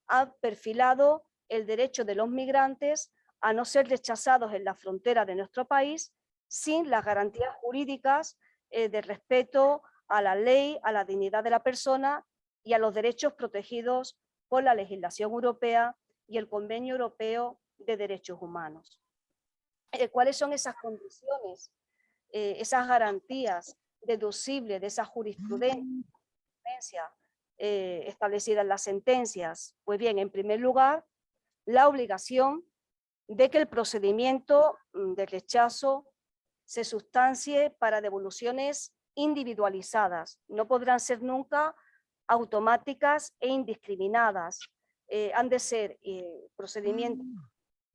[SPEAKER 4] ha perfilado el derecho de los migrantes a no ser rechazados en la frontera de nuestro país sin las garantías jurídicas de respeto a la ley, a la dignidad de la persona y a los derechos protegidos por la legislación europea y el Convenio Europeo de Derechos Humanos. ¿Cuáles son esas condiciones, esas garantías deducibles de esa jurisprudencia establecida en las sentencias? Pues bien, en primer lugar, la obligación de que el procedimiento de rechazo se sustancie para devoluciones individualizadas. No podrán ser nunca automáticas e indiscriminadas. Han de ser procedimientos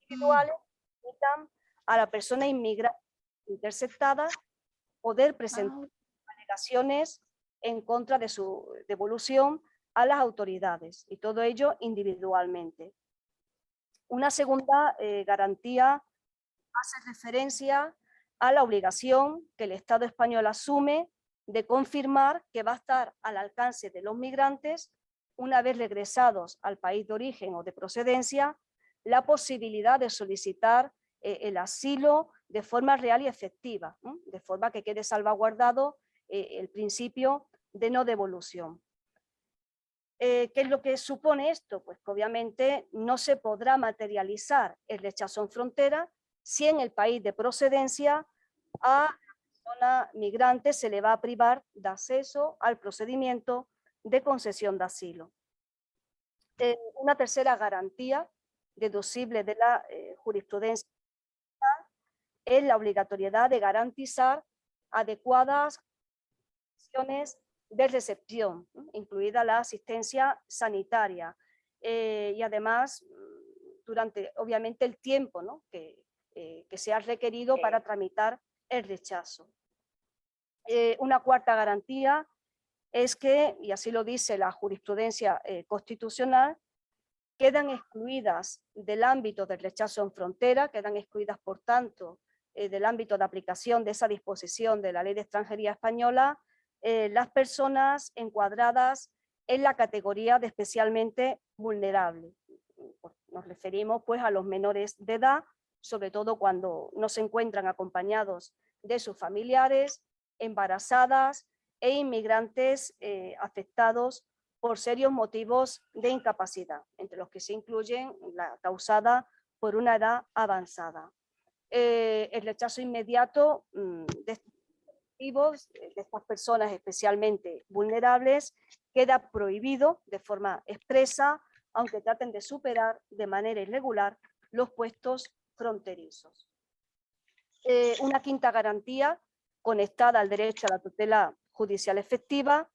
[SPEAKER 4] individuales que permitan a la persona inmigrante interceptada poder presentar alegaciones en contra de su devolución a las autoridades, y todo ello individualmente. Una segunda garantía hace referencia a la obligación que el Estado español asume de confirmar que va a estar al alcance de los migrantes, una vez regresados al país de origen o de procedencia, la posibilidad de solicitar el asilo de forma real y efectiva, ¿no? De forma que quede salvaguardado el principio de no devolución. ¿Qué es lo que supone esto? Pues que obviamente no se podrá materializar el rechazo en frontera si en el país de procedencia a la persona migrante se le va a privar de acceso al procedimiento de concesión de asilo. Una tercera garantía deducible de la jurisprudencia es la obligatoriedad de garantizar adecuadas condiciones de recepción, ¿no? Incluida la asistencia sanitaria y además durante obviamente el tiempo, ¿no? que sea requerido para tramitar el rechazo. Una cuarta garantía es que, y así lo dice la jurisprudencia constitucional, quedan excluidas del ámbito del rechazo en frontera, quedan excluidas por tanto del ámbito de aplicación de esa disposición de la Ley de Extranjería española las personas encuadradas en la categoría de especialmente vulnerable. Nos referimos pues a los menores de edad, sobre todo cuando no se encuentran acompañados de sus familiares, embarazadas e inmigrantes afectados por serios motivos de incapacidad, entre los que se incluyen la causada por una edad avanzada. El rechazo inmediato de estas personas especialmente vulnerables queda prohibido de forma expresa, aunque traten de superar de manera irregular los puestos fronterizos. Una quinta garantía conectada al derecho a la tutela judicial efectiva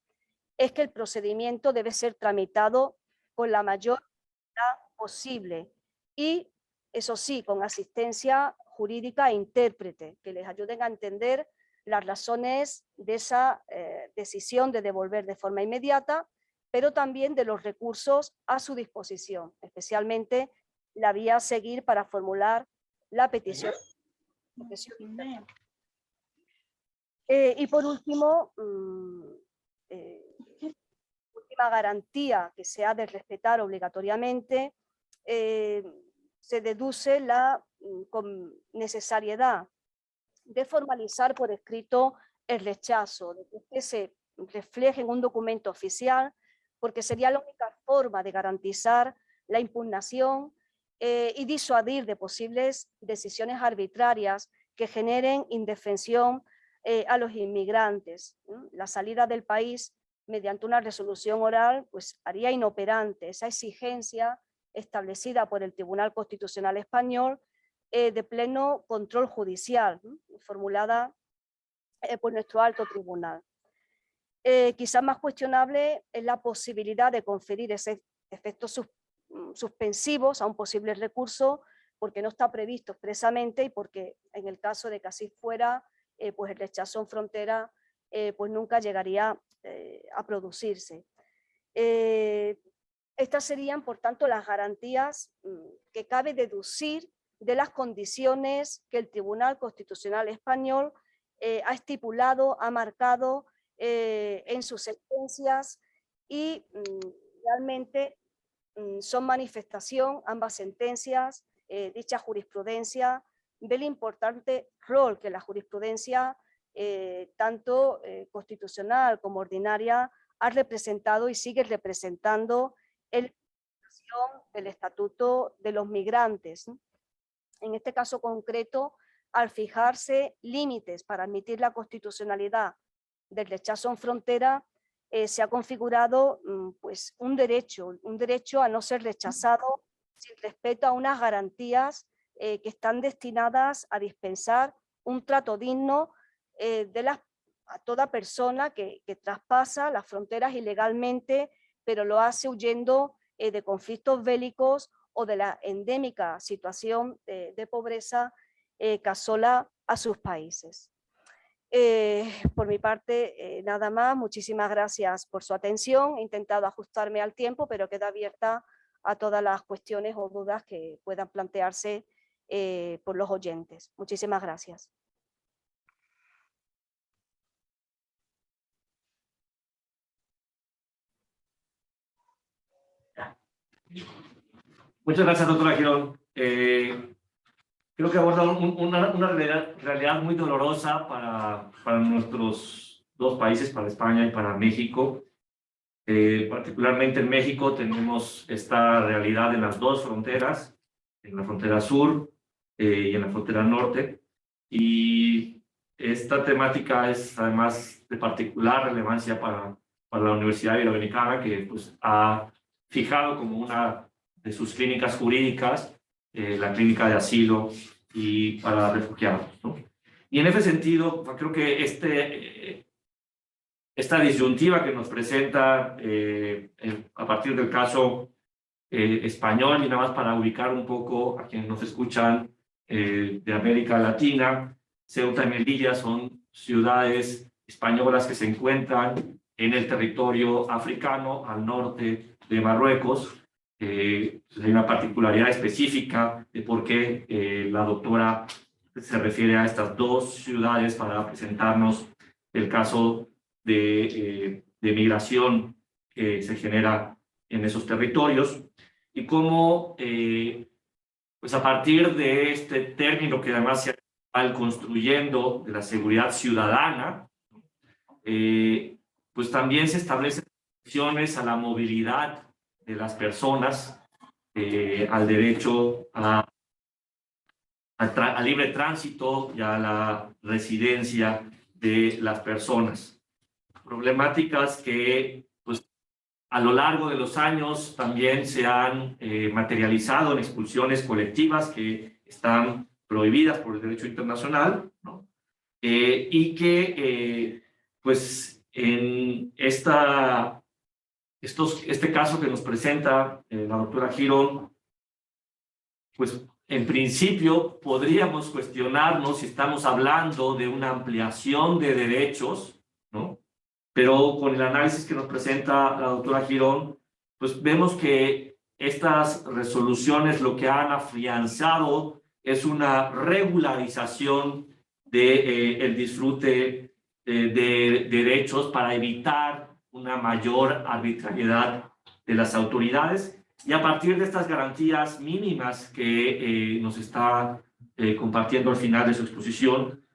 [SPEAKER 4] es que el procedimiento debe ser tramitado con la mayor brevedad posible y, eso sí, con asistencia jurídica e intérprete, que les ayuden a entender las razones de esa decisión de devolver de forma inmediata, pero también de los recursos a su disposición, especialmente la vía a seguir para formular la petición. Y por último, última garantía que se ha de respetar obligatoriamente, se deduce la necesariedad de formalizar por escrito el rechazo, de que este se refleje en un documento oficial, porque sería la única forma de garantizar la impugnación y disuadir de posibles decisiones arbitrarias que generen indefensión a los inmigrantes. La salida del país mediante una resolución oral pues haría inoperante esa exigencia establecida por el Tribunal Constitucional Español de pleno control judicial, formulada por nuestro alto tribunal. Quizás más cuestionable es la posibilidad de conferir ese efecto suspensivos a un posible recurso, porque no está previsto expresamente y porque en el caso de que así fuera, pues el rechazo en frontera pues nunca llegaría a producirse. Estas serían, por tanto, las garantías que cabe deducir de las condiciones que el Tribunal Constitucional Español ha estipulado, ha marcado en sus sentencias y realmente son manifestación, ambas sentencias, dicha jurisprudencia, del importante rol que la jurisprudencia, tanto constitucional como ordinaria, ha representado y sigue representando en la implementación del Estatuto de los Migrantes. En este caso concreto, al fijarse límites para admitir la constitucionalidad del rechazo en frontera, se ha configurado pues, un derecho a no ser rechazado sin respeto a unas garantías que están destinadas a dispensar un trato digno a toda persona que traspasa las fronteras ilegalmente, pero lo hace huyendo de conflictos bélicos o de la endémica situación de pobreza que asola a sus países. Por mi parte, nada más. Muchísimas gracias por su atención. He intentado ajustarme al tiempo, pero queda abierta a todas las cuestiones o dudas que puedan plantearse por los oyentes. Muchísimas gracias.
[SPEAKER 2] Muchas gracias, doctora Girón. Creo que aborda una realidad muy dolorosa para nuestros dos países, para España y para México. Particularmente en México tenemos esta realidad en las dos fronteras, en la frontera sur y en la frontera norte. Y esta temática es además de particular relevancia para la Universidad Iberoamericana, que pues, ha fijado como una de sus clínicas jurídicas la clínica de asilo y para refugiados, ¿no? Y en ese sentido, creo que esta disyuntiva que nos presenta a partir del caso español, y nada más para ubicar un poco a quienes nos escuchan de América Latina, Ceuta y Melilla son ciudades españolas que se encuentran en el territorio africano al norte de Marruecos. Hay una particularidad específica de por qué la doctora se refiere a estas dos ciudades para presentarnos el caso de migración que se genera en esos territorios y cómo pues a partir de este término que además se va construyendo de la seguridad ciudadana, pues también se establecen restricciones a la movilidad de las personas, al derecho a libre tránsito y a la residencia de las personas. Problemáticas que pues, a lo largo de los años también se han materializado en expulsiones colectivas que están prohibidas por el derecho internacional, ¿no? Y que pues en este caso que nos presenta la doctora Girón, pues en principio podríamos cuestionarnos si estamos hablando de una ampliación de derechos, ¿no? Pero con el análisis que nos presenta la doctora Girón, pues vemos que estas resoluciones lo que han afianzado es una regularización del disfrute de derechos para evitar una mayor arbitrariedad de las autoridades, y a partir de estas garantías mínimas que nos está compartiendo al final de su exposición,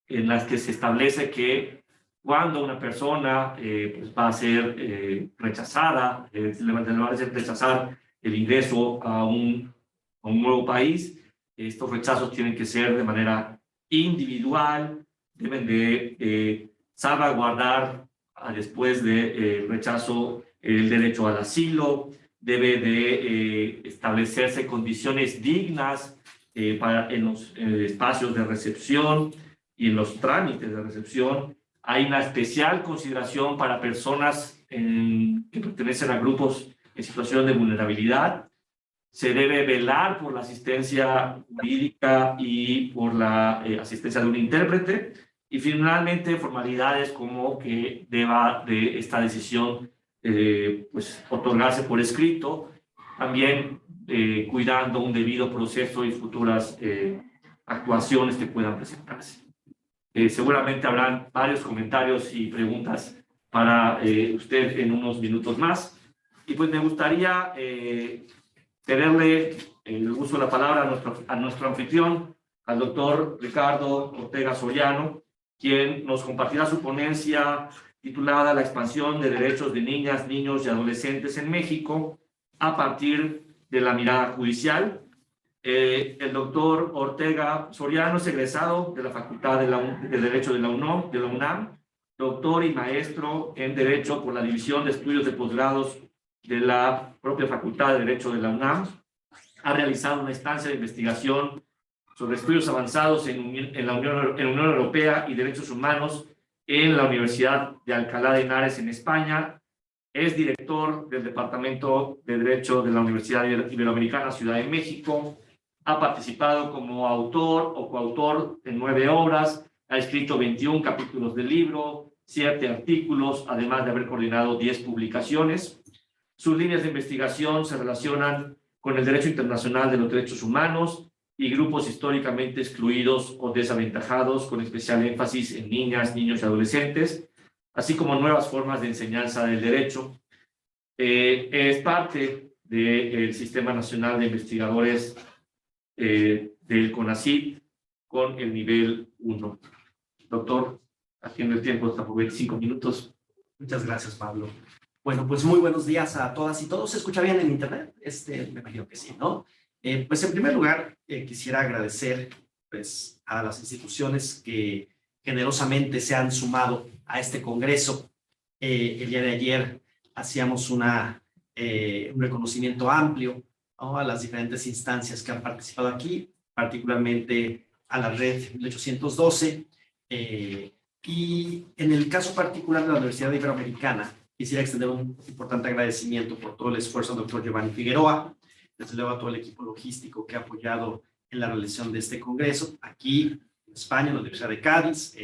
[SPEAKER 2] en las que se establece que cuando una persona pues va a ser rechazada, le va a rechazar el ingreso a un nuevo país, estos rechazos tienen que ser de manera individual, deben de salvaguardar después del rechazo el derecho al asilo, debe de establecerse condiciones dignas en los espacios de recepción y en los trámites de recepción, Hay una especial consideración para personas que pertenecen a grupos en situación de vulnerabilidad. Se debe velar por la asistencia jurídica y por la asistencia de un intérprete. Y finalmente, formalidades como que deba de esta decisión pues, otorgarse por escrito, también cuidando un debido proceso y futuras actuaciones que puedan presentarse. Seguramente habrán varios comentarios y preguntas para usted en unos minutos más. Y pues me gustaría cederle el uso de la palabra a nuestro anfitrión, al doctor Ricardo Ortega Soriano, quien nos compartirá su ponencia titulada La expansión de derechos de niñas, niños y adolescentes en México a partir de la mirada judicial. El doctor Ortega Soriano es egresado de la Facultad de Derecho de la UNAM, doctor y maestro en Derecho por la División de Estudios de Posgrados de la propia Facultad de Derecho de la UNAM. Ha realizado una estancia de investigación sobre estudios avanzados en la Unión Europea y Derechos Humanos en la Universidad de Alcalá de Henares en España. Es director del Departamento de Derecho de la Universidad Iberoamericana Ciudad de México. Ha participado como autor o coautor en 9 obras. Ha escrito 21 capítulos del libro, 7 artículos, además de haber coordinado 10 publicaciones. Sus líneas de investigación se relacionan con el derecho internacional de los derechos humanos y grupos históricamente excluidos o desaventajados, con especial énfasis en niñas, niños y adolescentes, así como nuevas formas de enseñanza del derecho. Es parte del Sistema Nacional de Investigadores del CONACYT con el nivel 1. Doctor, haciendo el tiempo hasta por 25 minutos.
[SPEAKER 5] Muchas gracias, Pablo. Bueno, pues muy buenos días a todas y todos. ¿Se escucha bien en internet? Me imagino que sí, ¿no? Pues en primer lugar, quisiera agradecer pues, a las instituciones que generosamente se han sumado a este congreso. El día de ayer hacíamos un reconocimiento amplio, ¿no?, a las diferentes instancias que han participado aquí, particularmente a la red 1812. Y en el caso particular de la Universidad Iberoamericana, quisiera extender un importante agradecimiento por todo el esfuerzo al doctor Giovanni Figueroa, desde luego a todo el equipo logístico que ha apoyado en la realización de este congreso, aquí en España, en la Universidad de Cádiz,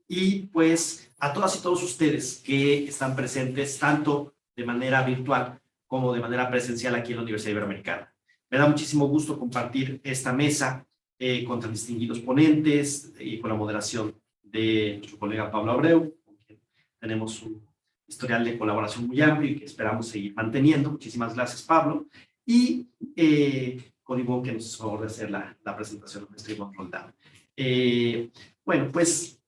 [SPEAKER 5] y pues a todas y todos ustedes que están presentes, tanto de manera virtual como de manera presencial aquí en la Universidad Iberoamericana. Me da muchísimo gusto compartir esta mesa con tan distinguidos ponentes y con la moderación de nuestro colega Pablo Abreu, con quien tenemos un historial de colaboración muy amplio y que esperamos seguir manteniendo. Muchísimas gracias, Pablo. Y con Ivonne, que nos hizo favor de hacer la presentación de nuestro Ivonne Roldán. Bueno, pues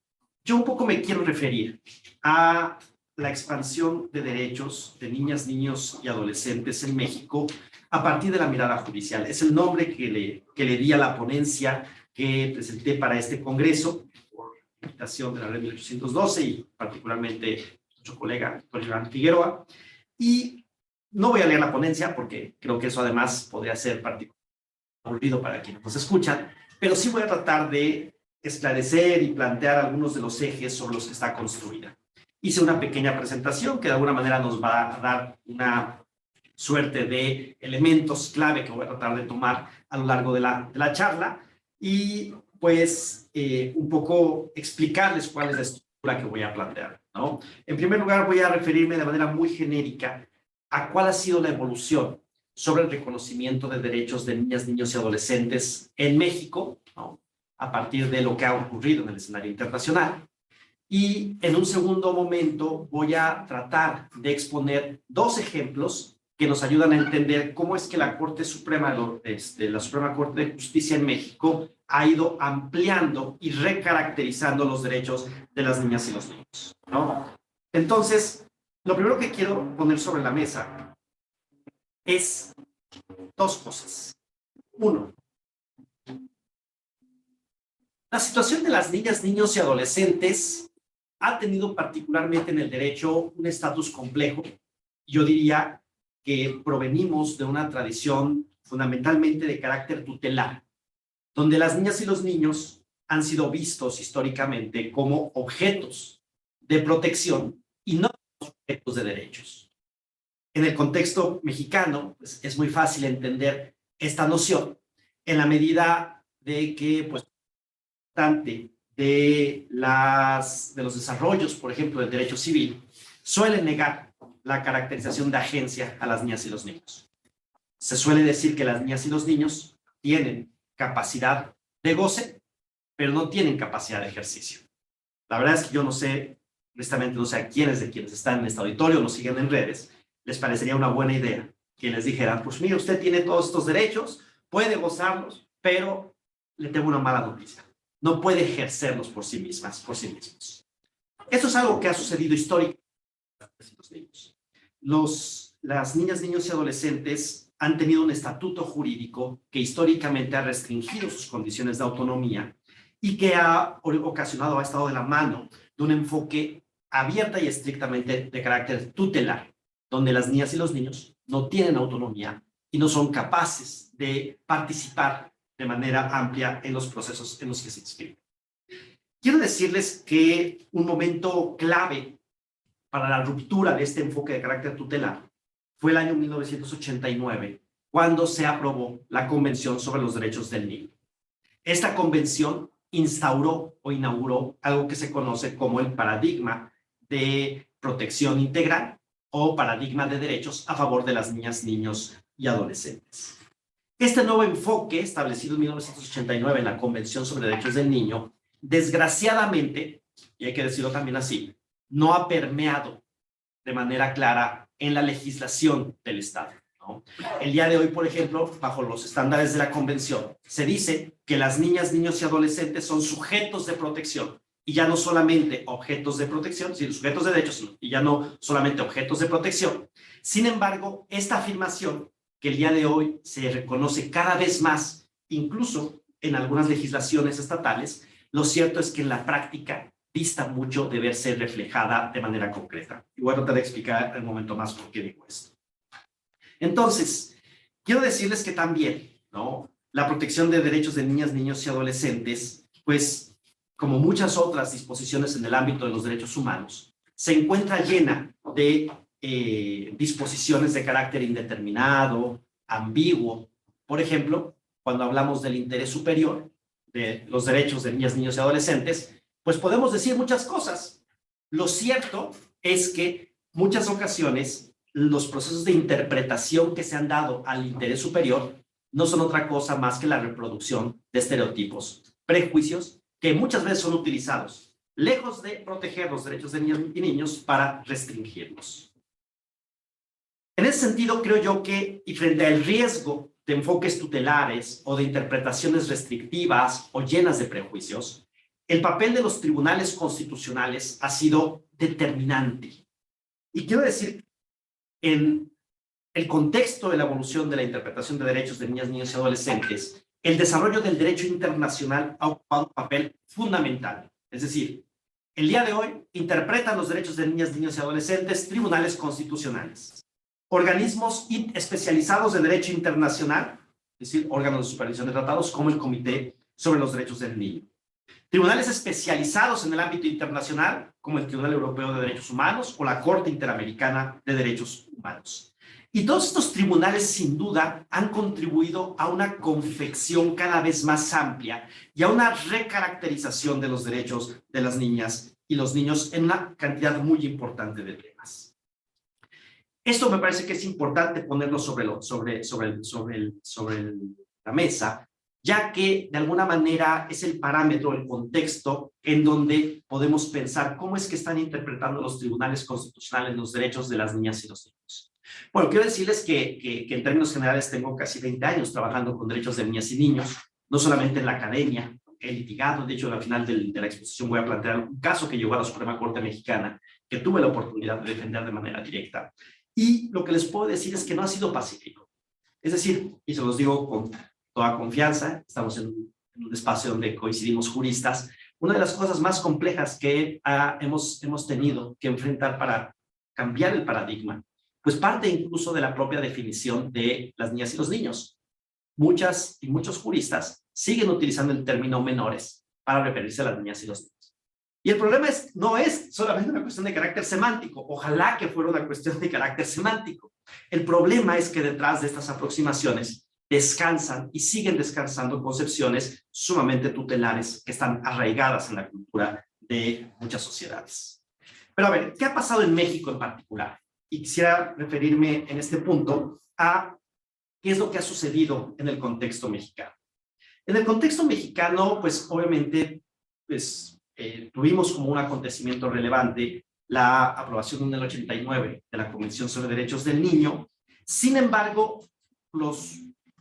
[SPEAKER 5] yo un poco me quiero referir a la expansión de derechos de niñas, niños y adolescentes en México a partir de la mirada judicial. Es el nombre que le di a la ponencia que presenté para este congreso por invitación de la Red 1812 y particularmente nuestro colega doctor Iván Figueroa. Y no voy a leer la ponencia porque creo que eso además podría ser particularmente aburrido para quienes nos escuchan, pero sí voy a tratar de esclarecer y plantear algunos de los ejes sobre los que está construida. Hice una pequeña presentación que de alguna manera nos va a dar una suerte de elementos clave que voy a tratar de tomar a lo largo de la charla y pues un poco explicarles cuál es la estructura que voy a plantear, ¿no? En primer lugar, voy a referirme de manera muy genérica a cuál ha sido la evolución sobre el reconocimiento de derechos de niñas, niños y adolescentes en México, ¿no?, a partir de lo que ha ocurrido en el escenario internacional. Y en un segundo momento voy a tratar de exponer 2 ejemplos que nos ayudan a entender cómo es que la Corte Suprema, la Suprema Corte de Justicia en México, ha ido ampliando y recaracterizando los derechos de las niñas y los niños, ¿no? Entonces, lo primero que quiero poner sobre la mesa es 2 cosas. 1, la situación de las niñas, niños y adolescentes ha tenido particularmente en el derecho un estatus complejo. Yo diría que provenimos de una tradición fundamentalmente de carácter tutelar, donde las niñas y los niños han sido vistos históricamente como objetos de protección y no sujetos de derechos. En el contexto mexicano, pues, es muy fácil entender esta noción en la medida de que, pues, bastante de los desarrollos, por ejemplo, del derecho civil, suelen negar la caracterización de agencia a las niñas y los niños. Se suele decir que las niñas y los niños tienen capacidad de goce, pero no tienen capacidad de ejercicio. La verdad es que yo no sé, honestamente no sé a quiénes de quienes están en este auditorio, nos siguen en redes, les parecería una buena idea que les dijeran, pues mire, usted tiene todos estos derechos, puede gozarlos, pero le tengo una mala noticia. No puede ejercerlos por sí mismas, por sí mismos. Esto es algo que ha sucedido históricamente con los niños. Las niñas, niños y adolescentes han tenido un estatuto jurídico que históricamente ha restringido sus condiciones de autonomía y que ha estado de la mano de un enfoque abierta y estrictamente de carácter tutelar, donde las niñas y los niños no tienen autonomía y no son capaces de participar de manera amplia en los procesos en los que se inscriben. Quiero decirles que un momento clave para la ruptura de este enfoque de carácter tutelar fue el año 1989, cuando se aprobó la Convención sobre los Derechos del Niño. Esta convención instauró o inauguró algo que se conoce como el paradigma de protección integral o paradigma de derechos a favor de las niñas, niños y adolescentes. Este nuevo enfoque, establecido en 1989 en la Convención sobre Derechos del Niño, desgraciadamente, y hay que decirlo también así, no ha permeado de manera clara en la legislación del Estado, ¿no? El día de hoy, por ejemplo, bajo los estándares de la Convención, se dice que las niñas, niños y adolescentes son sujetos de protección, y ya no solamente objetos de protección, sino sujetos de derechos, y ya no solamente objetos de protección. Sin embargo, esta afirmación que el día de hoy se reconoce cada vez más, incluso en algunas legislaciones estatales, lo cierto es que en la práctica dista mucho de verse reflejada de manera concreta. Y voy a tratar de explicar en un momento más por qué digo esto. Entonces, quiero decirles que también, ¿no?, la protección de derechos de niñas, niños y adolescentes, pues, como muchas otras disposiciones en el ámbito de los derechos humanos, se encuentra llena de disposiciones de carácter indeterminado, ambiguo. Por ejemplo, cuando hablamos del interés superior de los derechos de niñas, niños y adolescentes, pues podemos decir muchas cosas. Lo cierto es que muchas ocasiones los procesos de interpretación que se han dado al interés superior no son otra cosa más que la reproducción de estereotipos, prejuicios que muchas veces son utilizados, lejos de proteger los derechos de niñas y niños, para restringirlos. En ese sentido, creo yo que, y frente al riesgo de enfoques tutelares o de interpretaciones restrictivas o llenas de prejuicios, el papel de los tribunales constitucionales ha sido determinante. Y quiero decir, en el contexto de la evolución de la interpretación de derechos de niñas, niños y adolescentes, el desarrollo del derecho internacional ha ocupado un papel fundamental. Es decir, el día de hoy interpretan los derechos de niñas, niños y adolescentes tribunales constitucionales, organismos especializados de derecho internacional, es decir, órganos de supervisión de tratados como el Comité sobre los Derechos del Niño, tribunales especializados en el ámbito internacional como el Tribunal Europeo de Derechos Humanos o la Corte Interamericana de Derechos Humanos. Y todos estos tribunales, sin duda, han contribuido a una confección cada vez más amplia y a una recaracterización de los derechos de las niñas y los niños en una cantidad muy importante de temas. Esto me parece que es importante ponerlo sobre la mesa, ya que de alguna manera es el parámetro, el contexto en donde podemos pensar cómo es que están interpretando los tribunales constitucionales los derechos de las niñas y los niños. Bueno, quiero decirles que en términos generales tengo casi 20 años trabajando con derechos de niñas y niños, no solamente en la academia, he litigado. De hecho, al final de la exposición voy a plantear un caso que llegó a la Suprema Corte Mexicana, que tuve la oportunidad de defender de manera directa. Y lo que les puedo decir es que no ha sido pacífico. Es decir, y se los digo con toda confianza, estamos en un espacio donde coincidimos juristas, una de las cosas más complejas que hemos tenido que enfrentar para cambiar el paradigma, pues parte incluso de la propia definición de las niñas y los niños. Muchas y muchos juristas siguen utilizando el término menores para referirse a las niñas y los niños. Y el problema no es solamente una cuestión de carácter semántico, ojalá que fuera una cuestión de carácter semántico. El problema es que detrás de estas aproximaciones descansan y siguen descansando concepciones sumamente tutelares que están arraigadas en la cultura de muchas sociedades. Pero a ver, ¿qué ha pasado en México en particular? Y quisiera referirme en este punto a qué es lo que ha sucedido en el contexto mexicano. En el contexto mexicano, pues obviamente, pues tuvimos como un acontecimiento relevante la aprobación en el 89 de la Convención sobre Derechos del Niño. Sin embargo,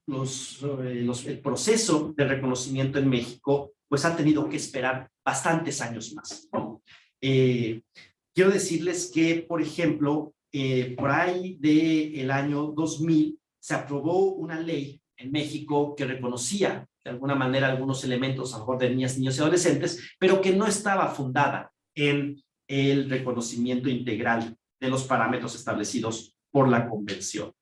[SPEAKER 5] el proceso de reconocimiento en México pues ha tenido que esperar bastantes años más, ¿no? Quiero decirles que, por ejemplo, por ahí del año 2000 se aprobó una ley en México que reconocía de alguna manera algunos elementos a favor de niñas, niños y adolescentes, pero que no estaba fundada en el reconocimiento integral de los parámetros establecidos por la Convención.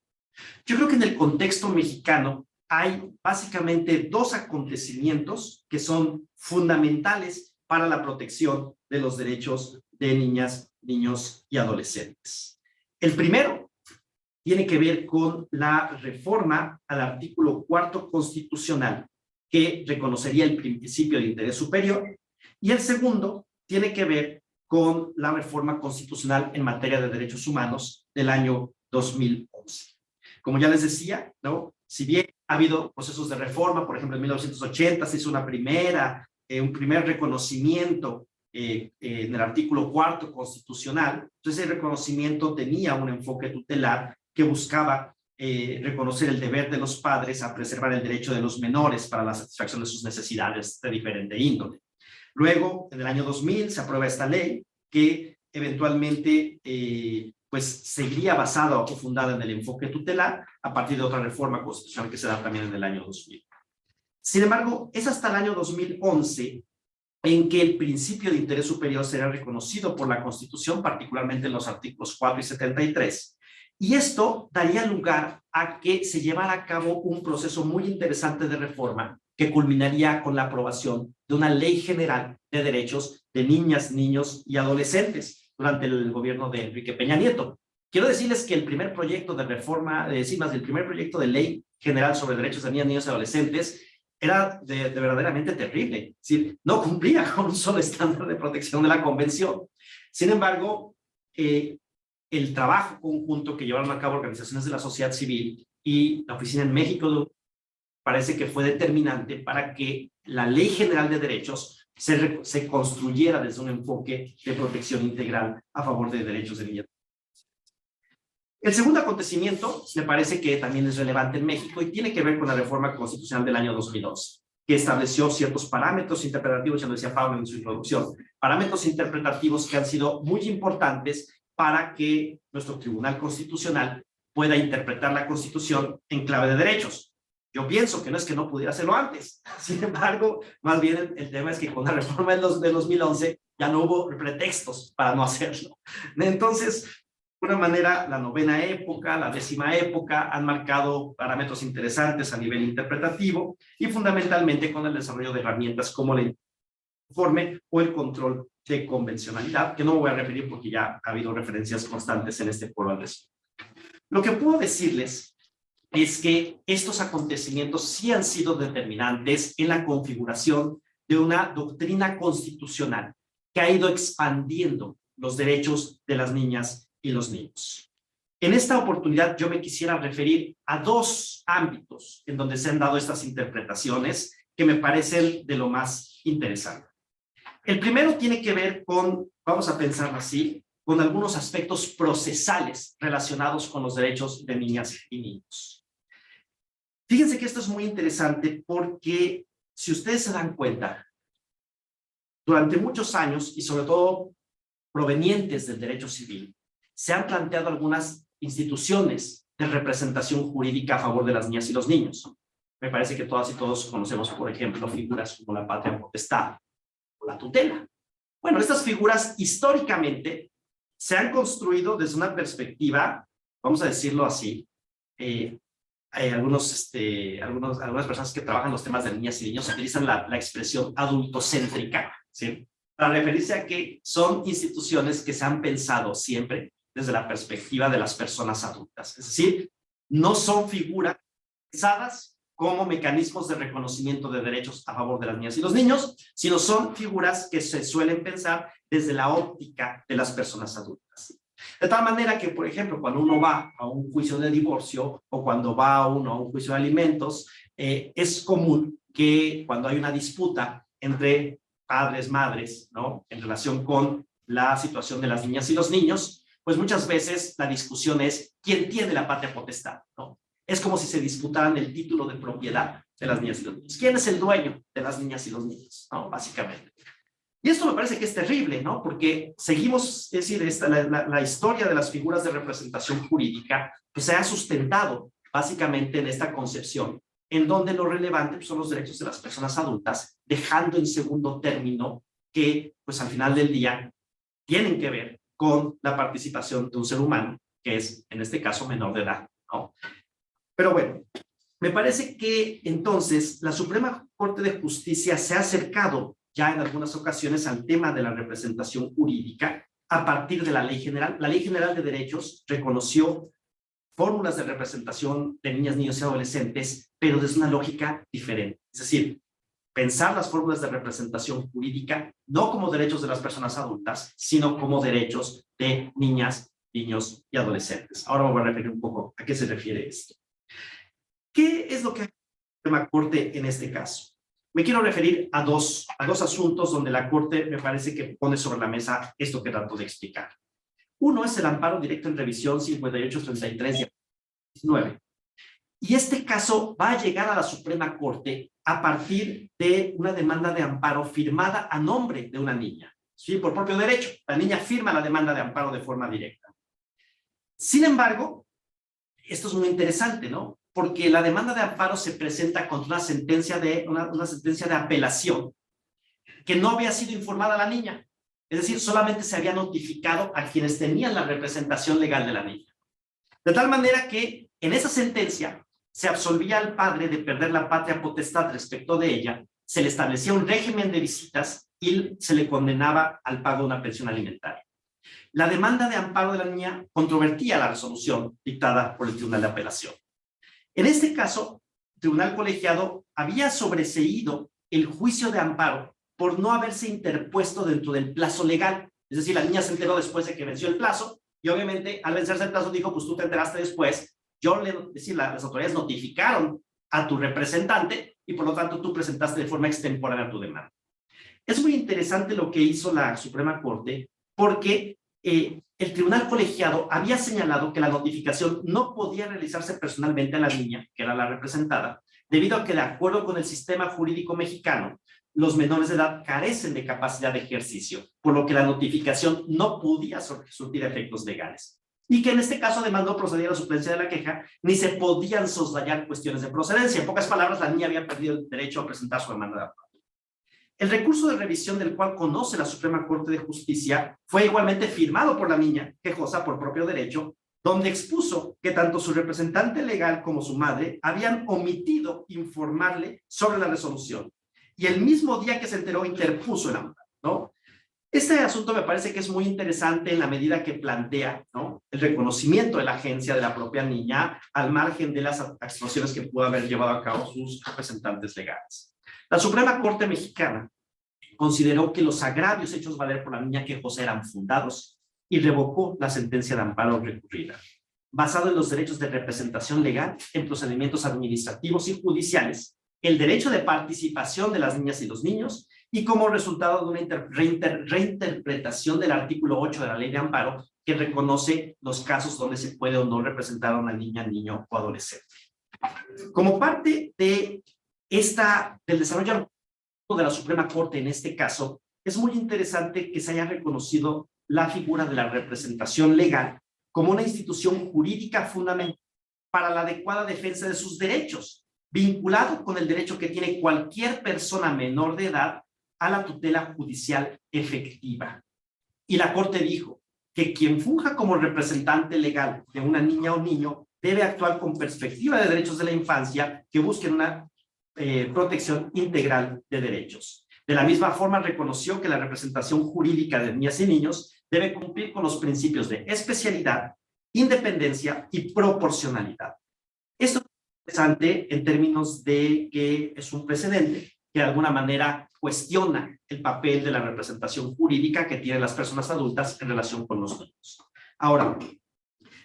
[SPEAKER 5] Yo creo que en el contexto mexicano hay básicamente dos acontecimientos que son fundamentales para la protección de los derechos de niñas, niños y adolescentes. El primero tiene que ver con la reforma al artículo 4 constitucional que reconocería el principio de interés superior, y el segundo tiene que ver con la reforma constitucional en materia de derechos humanos del año 2011. Como ya les decía, ¿no? Si bien ha habido procesos de reforma, por ejemplo, en 1980 se hizo un primer reconocimiento en el artículo 4 constitucional. Entonces, ese reconocimiento tenía un enfoque tutelar que buscaba reconocer el deber de los padres a preservar el derecho de los menores para la satisfacción de sus necesidades de diferente índole. Luego, en el año 2000, se aprueba esta ley que eventualmente pues seguiría basada o fundada en el enfoque tutelar a partir de otra reforma constitucional que se da también en el año 2000. Sin embargo, es hasta el año 2011 en que el principio de interés superior será reconocido por la Constitución, particularmente en los artículos 4 y 73. Y esto daría lugar a que se llevara a cabo un proceso muy interesante de reforma que culminaría con la aprobación de una ley general de derechos de niñas, niños y adolescentes durante el gobierno de Enrique Peña Nieto. Quiero decirles que el primer proyecto de reforma, el primer proyecto de ley general sobre derechos de niñas, niños y adolescentes era de verdaderamente terrible. Es decir, no cumplía con un solo estándar de protección de la Convención. Sin embargo, el trabajo conjunto que llevaron a cabo organizaciones de la sociedad civil y la Oficina en México parece que fue determinante para que la Ley General de Derechos se construyera desde un enfoque de protección integral a favor de derechos de niñas. El segundo acontecimiento me parece que también es relevante en México y tiene que ver con la reforma constitucional del año 2011, que estableció ciertos parámetros interpretativos, ya lo decía Pablo en su introducción, parámetros interpretativos que han sido muy importantes para que nuestro Tribunal Constitucional pueda interpretar la Constitución en clave de derechos. Yo pienso que no es que no pudiera hacerlo antes. Sin embargo, más bien el tema es que con la reforma del 2011 ya no hubo pretextos para no hacerlo. Entonces, de una manera, la novena época, la décima época han marcado parámetros interesantes a nivel interpretativo y fundamentalmente con el desarrollo de herramientas como el informe o el control de convencionalidad, que no me voy a referir porque ya ha habido referencias constantes en este foro al respecto. Lo que puedo decirles es que estos acontecimientos sí han sido determinantes en la configuración de una doctrina constitucional que ha ido expandiendo los derechos de las niñas y los niños. En esta oportunidad yo me quisiera referir a dos ámbitos en donde se han dado estas interpretaciones que me parecen de lo más interesante. El primero tiene que ver con, vamos a pensarlo así, con algunos aspectos procesales relacionados con los derechos de niñas y niños. Fíjense que esto es muy interesante porque, si ustedes se dan cuenta, durante muchos años, y sobre todo provenientes del derecho civil, se han planteado algunas instituciones de representación jurídica a favor de las niñas y los niños. Me parece que todas y todos conocemos, por ejemplo, figuras como la patria potestad o la tutela. Bueno, estas figuras históricamente se han construido desde una perspectiva, vamos a decirlo así, algunas personas que trabajan los temas de niñas y niños utilizan la expresión adultocéntrica, ¿sí? para referirse a que son instituciones que se han pensado siempre desde la perspectiva de las personas adultas. Es decir, no son figuras pensadas como mecanismos de reconocimiento de derechos a favor de las niñas y los niños, sino son figuras que se suelen pensar desde la óptica de las personas adultas. De tal manera que, por ejemplo, cuando uno va a un juicio de divorcio o cuando va uno a un juicio de alimentos, es común que cuando hay una disputa entre padres, madres, ¿no?, en relación con la situación de las niñas y los niños, pues muchas veces la discusión es quién tiene la patria potestad, ¿no? Es como si se disputaran el título de propiedad de las niñas y los niños. ¿Quién es el dueño de las niñas y los niños? ¿No? Básicamente. Y esto me parece que es terrible, ¿no? Porque seguimos, es decir, la historia de las figuras de representación jurídica pues se ha sustentado básicamente en esta concepción, en donde lo relevante pues, son los derechos de las personas adultas, dejando en segundo término que, pues al final del día, tienen que ver con la participación de un ser humano, que es, en este caso, menor de edad, ¿no? Pero bueno, me parece que entonces la Suprema Corte de Justicia se ha acercado ya en algunas ocasiones al tema de la representación jurídica a partir de la Ley General. La Ley General de Derechos reconoció fórmulas de representación de niñas, niños y adolescentes, pero desde una lógica diferente. Es decir, pensar las fórmulas de representación jurídica no como derechos de las personas adultas, sino como derechos de niñas, niños y adolescentes. Ahora me voy a referir un poco a qué se refiere esto. ¿Qué es lo que hace la Suprema Corte en este caso? Me quiero referir a dos asuntos donde la Corte me parece que pone sobre la mesa esto que trato de explicar. Uno es el amparo directo en revisión 5833 de 2019. Y este caso va a llegar a la Suprema Corte a partir de una demanda de amparo firmada a nombre de una niña, ¿sí? Por propio derecho. La niña firma la demanda de amparo de forma directa. Sin embargo, esto es muy interesante, ¿no? Porque la demanda de amparo se presenta contra una sentencia de apelación que no había sido informada a la niña. Es decir, solamente se había notificado a quienes tenían la representación legal de la niña. De tal manera que en esa sentencia se absolvía al padre de perder la patria potestad respecto de ella, se le establecía un régimen de visitas y se le condenaba al pago de una pensión alimentaria. La demanda de amparo de la niña controvertía la resolución dictada por el Tribunal de Apelación. En este caso, el Tribunal Colegiado había sobreseído el juicio de amparo por no haberse interpuesto dentro del plazo legal. Es decir, la niña se enteró después de que venció el plazo y obviamente al vencerse el plazo dijo, pues tú te enteraste después. Es decir, las autoridades notificaron a tu representante y por lo tanto tú presentaste de forma extemporánea tu demanda. Es muy interesante lo que hizo la Suprema Corte porque el Tribunal Colegiado había señalado que la notificación no podía realizarse personalmente a la niña, que era la representada, debido a que de acuerdo con el sistema jurídico mexicano, los menores de edad carecen de capacidad de ejercicio, por lo que la notificación no podía surtir efectos legales. Y que en este caso además no procedía a la suplencia de la queja, ni se podían soslayar cuestiones de procedencia. En pocas palabras, la niña había perdido el derecho a presentar su demanda de amparo. El recurso de revisión del cual conoce la Suprema Corte de Justicia fue igualmente firmado por la niña, quejosa por propio derecho, donde expuso que tanto su representante legal como su madre habían omitido informarle sobre la resolución. Y el mismo día que se enteró interpuso el amparo, ¿no? Este asunto me parece que es muy interesante en la medida que plantea, ¿no?, el reconocimiento de la agencia de la propia niña al margen de las actuaciones que pudo haber llevado a cabo sus representantes legales. La Suprema Corte Mexicana consideró que los agravios hechos valer por la niña quejosa eran fundados y revocó la sentencia de amparo recurrida, basado en los derechos de representación legal en procedimientos administrativos y judiciales, el derecho de participación de las niñas y los niños y como resultado de una reinterpretación del artículo 8 de la Ley de Amparo que reconoce los casos donde se puede o no representar a una niña, niño o adolescente. Como parte de del desarrollo de la Suprema Corte en este caso, es muy interesante que se haya reconocido la figura de la representación legal como una institución jurídica fundamental para la adecuada defensa de sus derechos, vinculado con el derecho que tiene cualquier persona menor de edad a la tutela judicial efectiva. Y la Corte dijo que quien funja como representante legal de una niña o niño debe actuar con perspectiva de derechos de la infancia que busquen una protección integral de derechos. De la misma forma, reconoció que la representación jurídica de niñas y niños debe cumplir con los principios de especialidad, independencia y proporcionalidad. Esto es interesante en términos de que es un precedente que de alguna manera cuestiona el papel de la representación jurídica que tienen las personas adultas en relación con los niños. Ahora,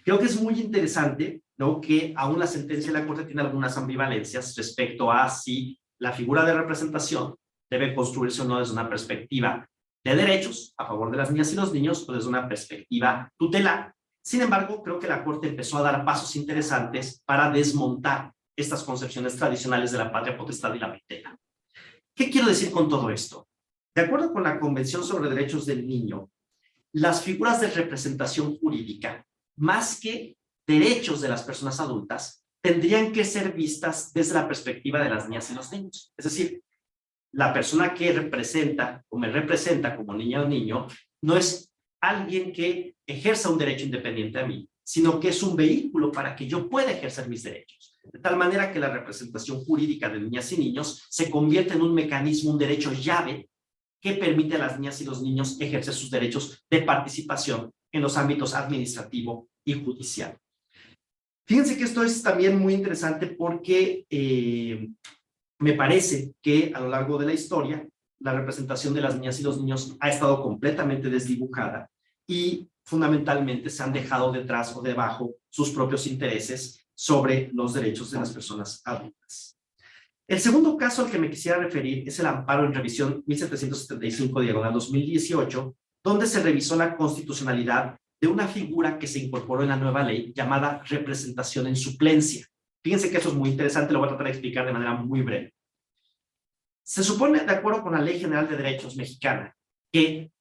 [SPEAKER 5] creo que es muy interesante, ¿no?, que aún la sentencia de la Corte tiene algunas ambivalencias respecto a si la figura de representación debe construirse o no desde una perspectiva de derechos a favor de las niñas y los niños o desde una perspectiva tutelar. Sin embargo, creo que la Corte empezó a dar pasos interesantes para desmontar estas concepciones tradicionales de la patria potestad y la tutela. ¿Qué quiero decir con todo esto? De acuerdo con la Convención sobre Derechos del Niño, las figuras de representación jurídica, más que derechos de las personas adultas, tendrían que ser vistas desde la perspectiva de las niñas y los niños. Es decir, la persona que representa o me representa como niña o niño no es alguien que ejerza un derecho independiente a mí, sino que es un vehículo para que yo pueda ejercer mis derechos. De tal manera que la representación jurídica de niñas y niños se convierte en un mecanismo, un derecho llave que permite a las niñas y los niños ejercer sus derechos de participación en los ámbitos administrativo y judicial. Fíjense que esto es también muy interesante porque me parece que a lo largo de la historia la representación de las niñas y los niños ha estado completamente desdibujada y fundamentalmente se han dejado detrás o debajo sus propios intereses sobre los derechos de las personas adultas. El segundo caso al que me quisiera referir es el amparo en revisión 1775/2018, donde se revisó la constitucionalidad de una figura que se incorporó en la nueva ley llamada representación en suplencia. Fíjense que eso es muy interesante, lo voy a tratar de explicar de manera muy breve. Se supone, de acuerdo con la Ley General de Derechos mexicana, que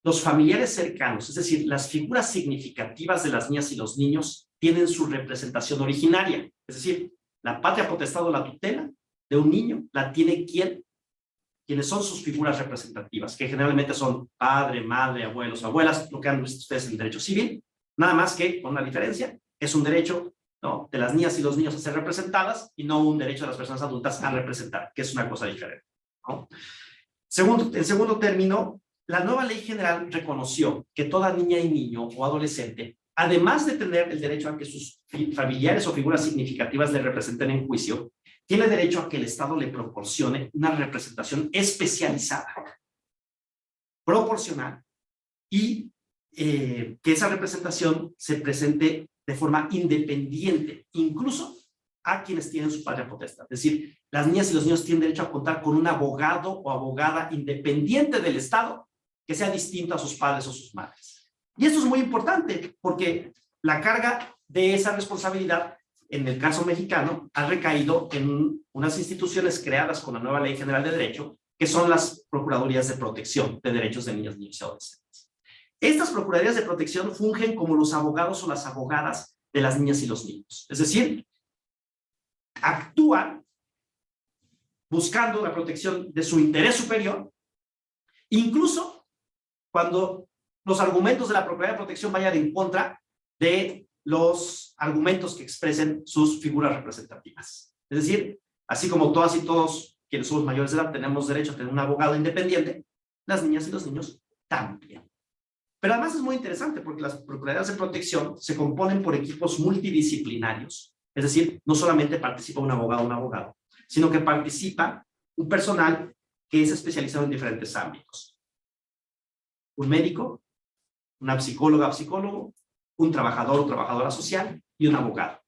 [SPEAKER 5] los familiares cercanos, es decir, las figuras significativas de las niñas y los niños, tienen su representación originaria. Es decir, la patria potestad o la tutela de un niño la tiene quienes son sus figuras representativas, que generalmente son padre, madre, abuelos, abuelas, lo que han visto ustedes en derecho civil, nada más que con una diferencia, es un derecho, ¿no?, de las niñas y los niños a ser representadas y no un derecho de las personas adultas a representar, que es una cosa diferente, ¿no? En segundo término, la nueva ley general reconoció que toda niña y niño o adolescente, además de tener el derecho a que sus familiares o figuras significativas le representen en juicio, tiene derecho a que el Estado le proporcione una representación especializada, proporcional, y que esa representación se presente de forma independiente, incluso a quienes tienen su patria potestad. Es decir, las niñas y los niños tienen derecho a contar con un abogado o abogada independiente del Estado que sea distinto a sus padres o sus madres. Y esto es muy importante porque la carga de esa responsabilidad, en el caso mexicano, ha recaído en unas instituciones creadas con la nueva Ley General de Derecho, que son las Procuradurías de Protección de Derechos de Niños, Niños y Adolescentes. Estas Procuradurías de Protección fungen como los abogados o las abogadas de las niñas y los niños. Es decir, actúan buscando la protección de su interés superior, incluso cuando los argumentos de la Procuraduría de Protección vayan en contra de los argumentos que expresen sus figuras representativas. Es decir, así como todas y todos quienes somos mayores de edad tenemos derecho a tener un abogado independiente, las niñas y los niños también. Pero además es muy interesante porque las Procuradurías de Protección se componen por equipos multidisciplinarios. Es decir, no solamente participa un abogado o un abogado, sino que participa un personal que es especializado en diferentes ámbitos. Un médico, una psicóloga o psicólogo, un trabajador o trabajadora social y un abogado.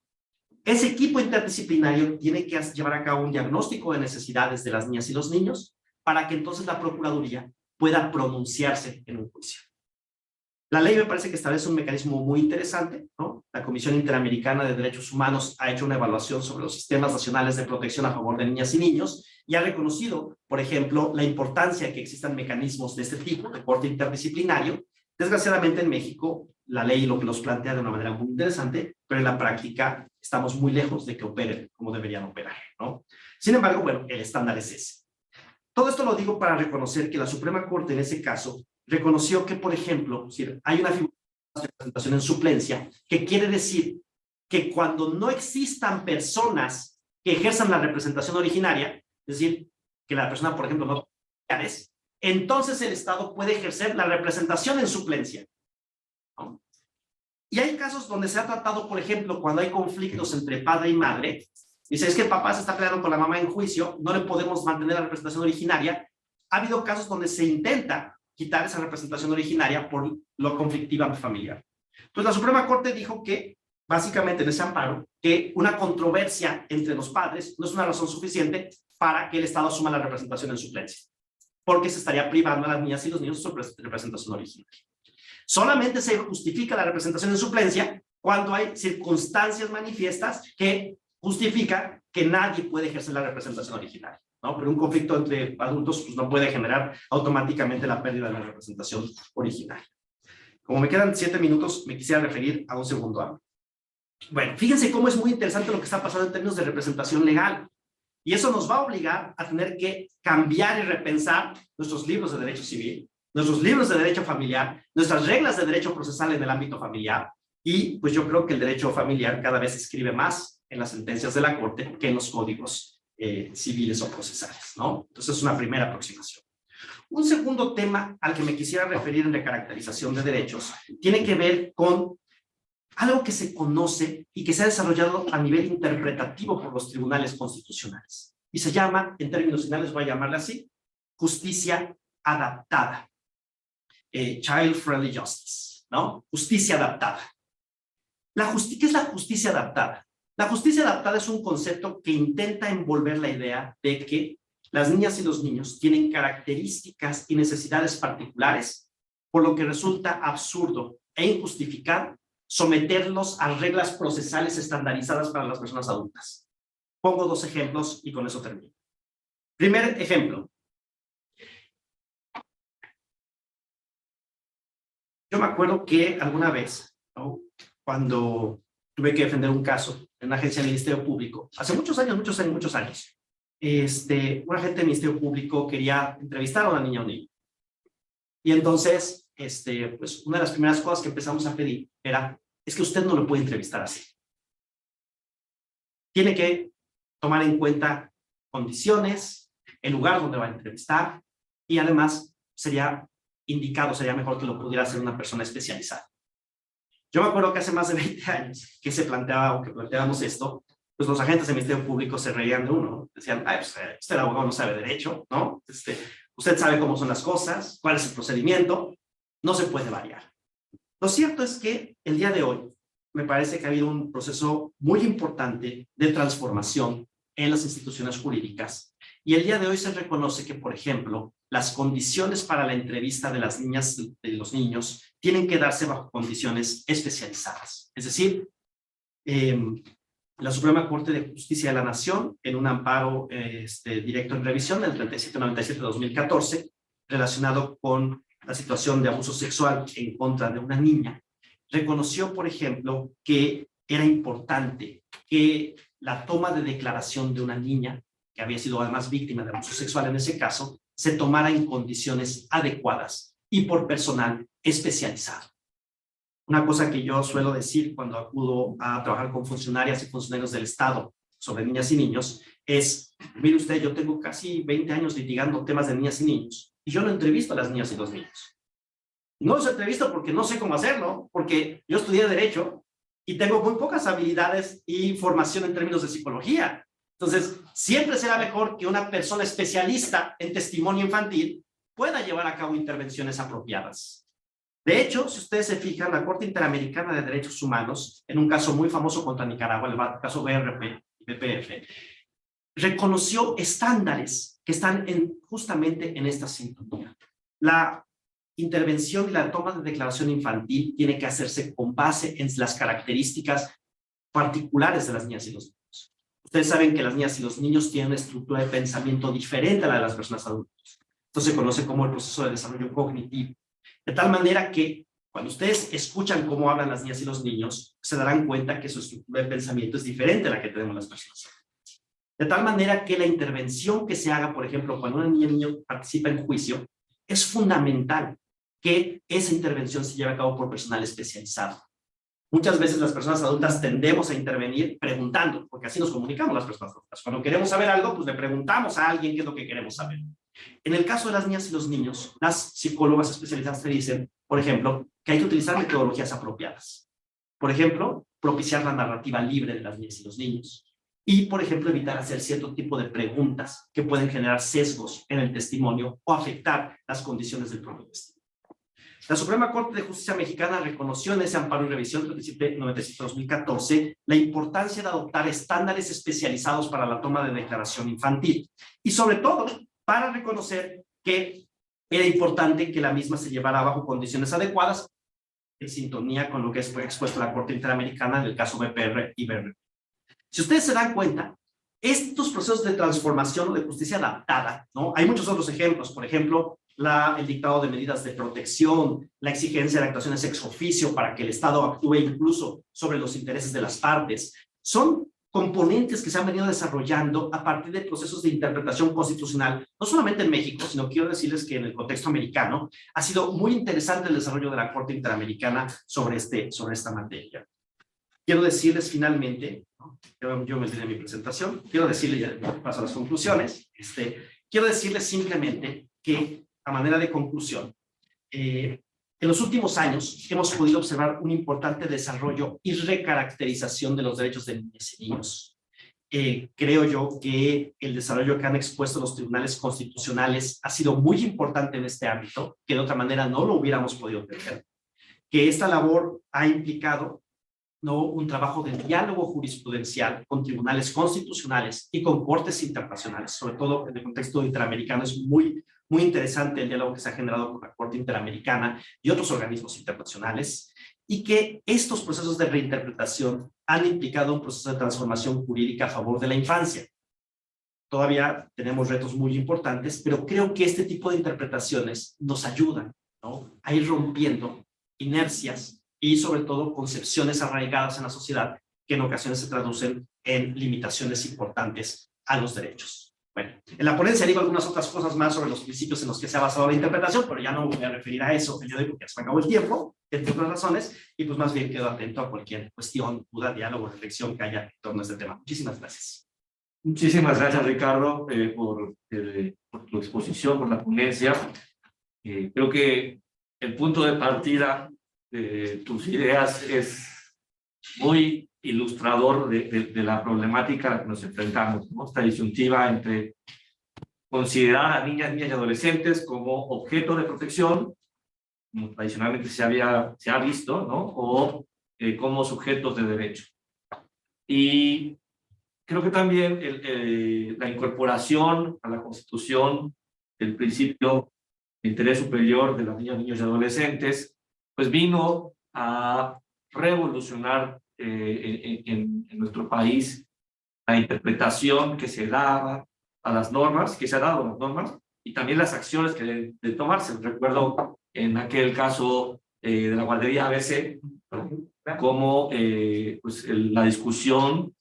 [SPEAKER 5] Ese equipo interdisciplinario tiene que llevar a cabo un diagnóstico de necesidades de las niñas y los niños para que entonces la Procuraduría pueda pronunciarse en un juicio. La ley me parece que establece un mecanismo muy interesante, ¿no? La Comisión Interamericana de Derechos Humanos ha hecho una evaluación sobre los sistemas nacionales de protección a favor de niñas y niños y ha reconocido, por ejemplo, la importancia de que existan mecanismos de este tipo, de corte interdisciplinario. Desgraciadamente en México la ley lo que los plantea de una manera muy interesante, pero en la práctica estamos muy lejos de que operen como deberían operar, ¿no? Sin embargo, bueno, el estándar es ese. Todo esto lo digo para reconocer que la Suprema Corte en ese caso reconoció que, por ejemplo, hay una figura de representación en suplencia, que quiere decir que cuando no existan personas que ejerzan la representación originaria, es decir, que la persona, por ejemplo, no tiene familiares, entonces el Estado puede ejercer la representación en suplencia, ¿no? Y hay casos donde se ha tratado, por ejemplo, cuando hay conflictos entre padre y madre, dice, es que el papá se está peleando con la mamá en juicio, no le podemos mantener la representación originaria. Ha habido casos donde se intenta quitar esa representación originaria por lo conflictiva familiar. Entonces, la Suprema Corte dijo que, básicamente en ese amparo, que una controversia entre los padres no es una razón suficiente para que el Estado asuma la representación en suplencia, porque se estaría privando a las niñas y los niños de su representación originaria. Solamente se justifica la representación en suplencia cuando hay circunstancias manifiestas que justifican que nadie puede ejercer la representación originaria, ¿no? Pero un conflicto entre adultos pues, no puede generar automáticamente la pérdida de la representación originaria. Como me quedan 7 minutos, me quisiera referir a un segundo ámbito. Bueno, fíjense cómo es muy interesante lo que está pasando en términos de representación legal. Y eso nos va a obligar a tener que cambiar y repensar nuestros libros de derecho civil, nuestros libros de derecho familiar, nuestras reglas de derecho procesal en el ámbito familiar. Y pues yo creo que el derecho familiar cada vez se escribe más en las sentencias de la Corte que en los códigos civiles o procesales, ¿no? Entonces es una primera aproximación. Un segundo tema al que me quisiera referir en la caracterización de derechos tiene que ver con algo que se conoce y que se ha desarrollado a nivel interpretativo por los tribunales constitucionales. Y se llama, en términos finales voy a llamarla así, justicia adaptada. Child-friendly justice, ¿no? Justicia adaptada. ¿Qué es la justicia adaptada? La justicia adaptada es un concepto que intenta envolver la idea de que las niñas y los niños tienen características y necesidades particulares, por lo que resulta absurdo e injustificado someterlos a reglas procesales estandarizadas para las personas adultas. Pongo 2 ejemplos y con eso termino. Primer ejemplo. Yo me acuerdo que alguna vez, ¿no?, cuando tuve que defender un caso en una agencia del Ministerio Público, hace muchos años, un agente del Ministerio Público quería entrevistar a una niña o un niño. Y entonces, pues una de las primeras cosas que empezamos a pedir era, es que usted no lo puede entrevistar así. Tiene que tomar en cuenta condiciones, el lugar donde va a entrevistar, y además sería mejor que lo pudiera hacer una persona especializada. Yo me acuerdo que hace más de 20 años que se planteaba o que planteábamos esto, pues los agentes del Ministerio Público se reían de uno, decían, ay, pues usted abogado no sabe derecho, ¿no? Usted sabe cómo son las cosas, cuál es el procedimiento, no se puede variar. Lo cierto es que el día de hoy me parece que ha habido un proceso muy importante de transformación en las instituciones jurídicas, y el día de hoy se reconoce que, por ejemplo, las condiciones para la entrevista de las niñas y de los niños tienen que darse bajo condiciones especializadas. Es decir, la Suprema Corte de Justicia de la Nación, en un amparo directo en revisión del 3797-2014, relacionado con la situación de abuso sexual en contra de una niña, reconoció, por ejemplo, que era importante que la toma de declaración de una niña, que había sido además víctima de abuso sexual en ese caso, se tomara en condiciones adecuadas y por personal especializado. Una cosa que yo suelo decir cuando acudo a trabajar con funcionarias y funcionarios del Estado sobre niñas y niños es, mire usted, yo tengo casi 20 años litigando temas de niñas y niños y yo no entrevisto a las niñas y los niños. No los entrevisto porque no sé cómo hacerlo, porque yo estudié Derecho y tengo muy pocas habilidades y formación en términos de psicología. Entonces, siempre será mejor que una persona especialista en testimonio infantil pueda llevar a cabo intervenciones apropiadas. De hecho, si ustedes se fijan, la Corte Interamericana de Derechos Humanos, en un caso muy famoso contra Nicaragua, el caso BRP y BPF, reconoció estándares que están justamente en esta sintonía. La intervención y la toma de declaración infantil tiene que hacerse con base en las características particulares de las niñas y los niños. Ustedes saben que las niñas y los niños tienen una estructura de pensamiento diferente a la de las personas adultas. Esto se conoce como el proceso de desarrollo cognitivo. De tal manera que cuando ustedes escuchan cómo hablan las niñas y los niños, se darán cuenta que su estructura de pensamiento es diferente a la que tenemos las personas. De tal manera que la intervención que se haga, por ejemplo, cuando una niña o niño participa en juicio, es fundamental que esa intervención se lleve a cabo por personal especializado. Muchas veces las personas adultas tendemos a intervenir preguntando, porque así nos comunicamos las personas adultas. Cuando queremos saber algo, pues le preguntamos a alguien qué es lo que queremos saber. En el caso de las niñas y los niños, las psicólogas especializadas te dicen, por ejemplo, que hay que utilizar metodologías apropiadas. Por ejemplo, propiciar la narrativa libre de las niñas y los niños. Y, por ejemplo, evitar hacer cierto tipo de preguntas que pueden generar sesgos en el testimonio o afectar las condiciones del propio testimonio. La Suprema Corte de Justicia Mexicana reconoció en ese amparo y revisión 3797-2014 la importancia de adoptar estándares especializados para la toma de declaración infantil y, sobre todo, para reconocer que era importante que la misma se llevara bajo condiciones adecuadas en sintonía con lo que fue expuesto la Corte Interamericana en el caso BPR y BR. Si ustedes se dan cuenta, estos procesos de transformación o de justicia adaptada, ¿no? Hay muchos otros ejemplos, por ejemplo, el dictado de medidas de protección, la exigencia de actuaciones ex oficio para que el Estado actúe incluso sobre los intereses de las partes. Son componentes que se han venido desarrollando a partir de procesos de interpretación constitucional, no solamente en México, sino quiero decirles que en el contexto americano ha sido muy interesante el desarrollo de la Corte Interamericana sobre esta materia. Quiero decirles finalmente, ¿no? Yo me olvidé de mi presentación, quiero decirles, ya paso a las conclusiones, quiero decirles simplemente que, a manera de conclusión, en los últimos años hemos podido observar un importante desarrollo y recaracterización de los derechos de niñas y niños. Creo yo que el desarrollo que han expuesto los tribunales constitucionales ha sido muy importante en este ámbito, que de otra manera no lo hubiéramos podido tener, que esta labor ha implicado, ¿no?, un trabajo de diálogo jurisprudencial con tribunales constitucionales y con cortes internacionales, sobre todo en el contexto interamericano. Es muy interesante el diálogo que se ha generado con la Corte Interamericana y otros organismos internacionales, y que estos procesos de reinterpretación han implicado un proceso de transformación jurídica a favor de la infancia. Todavía tenemos retos muy importantes, pero creo que este tipo de interpretaciones nos ayudan, ¿no?, a ir rompiendo inercias y sobre todo concepciones arraigadas en la sociedad que en ocasiones se traducen en limitaciones importantes a los derechos. Bueno, en la ponencia digo algunas otras cosas más sobre los principios en los que se ha basado la interpretación, pero ya no me voy a referir a eso el día de hoy porque ya se me acabó el tiempo, entre otras razones, y pues más bien quedo atento a cualquier cuestión, duda, diálogo, reflexión que haya en torno a este tema. Muchísimas gracias.
[SPEAKER 2] Muchísimas gracias, Ricardo, por tu exposición, por la ponencia. Creo que el punto de partida de tus ideas es muy ilustrador de la problemática a la que nos enfrentamos, ¿no? Esta disyuntiva entre considerar a niñas, niñas y adolescentes como objeto de protección, como tradicionalmente se ha visto, ¿no?, o como sujetos de derecho. Y creo que también la incorporación a la Constitución del principio de interés superior de las niñas, niños y adolescentes pues vino a revolucionar en nuestro país la interpretación que se daba a las normas, que se ha dado a las normas, y también las acciones que deben de tomarse. Recuerdo en aquel caso de la guardería ABC, como pues la discusión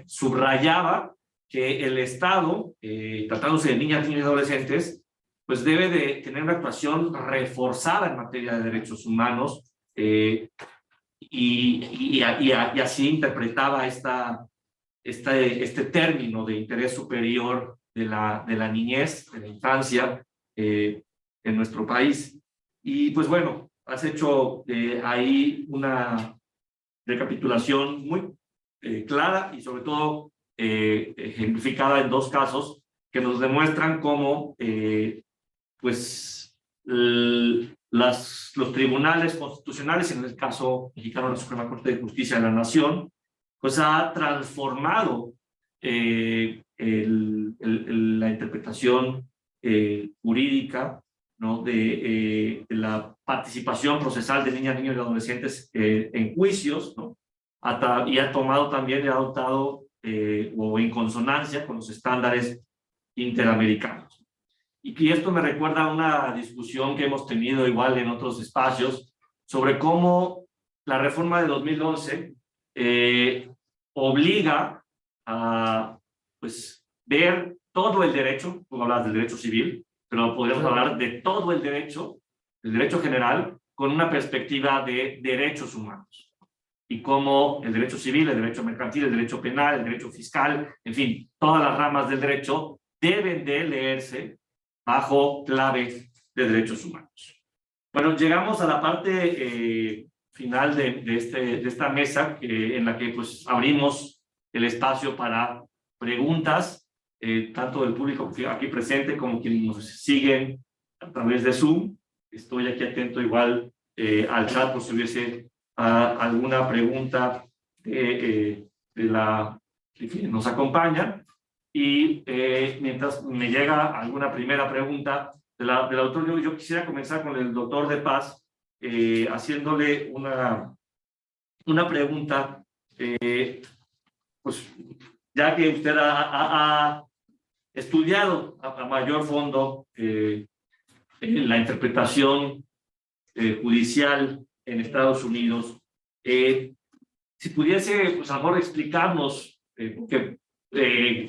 [SPEAKER 2] subrayaba que el Estado, tratándose de niñas, niños y adolescentes, pues debe de tener una actuación reforzada en materia de derechos humanos, y así interpretaba este término de interés superior de la niñez, de la infancia en nuestro país. Y pues bueno, has hecho ahí una recapitulación muy clara y sobre todo ejemplificada en dos casos que nos demuestran cómo pues los tribunales constitucionales, en el caso mexicano la Suprema Corte de Justicia de la Nación, pues ha transformado la interpretación jurídica, ¿no?, de la participación procesal de niñas, niños y adolescentes en juicios, ¿no?, y ha tomado también y ha adoptado o en consonancia con los estándares interamericanos. Y esto me recuerda a una discusión que hemos tenido igual en otros espacios sobre cómo la reforma de 2011 obliga a pues, ver todo el derecho, tú hablas del derecho civil, pero podríamos hablar de todo el derecho general, con una perspectiva de derechos humanos y cómo el derecho civil, el derecho mercantil, el derecho penal, el derecho fiscal, en fin, todas las ramas del derecho deben de leerse bajo clave de derechos humanos. Bueno, llegamos a la parte final de esta mesa en la que pues abrimos el espacio para preguntas, tanto del público aquí presente como quienes nos siguen a través de Zoom. Estoy aquí atento igual al chat por si hubiese alguna pregunta de la que nos acompaña. Y mientras me llega alguna primera pregunta del autor, yo quisiera comenzar con el doctor De Paz, haciéndole una pregunta, pues ya que usted ha estudiado a mayor fondo la interpretación judicial en Estados Unidos, si pudiese, pues a lo mejor explicarnos, porque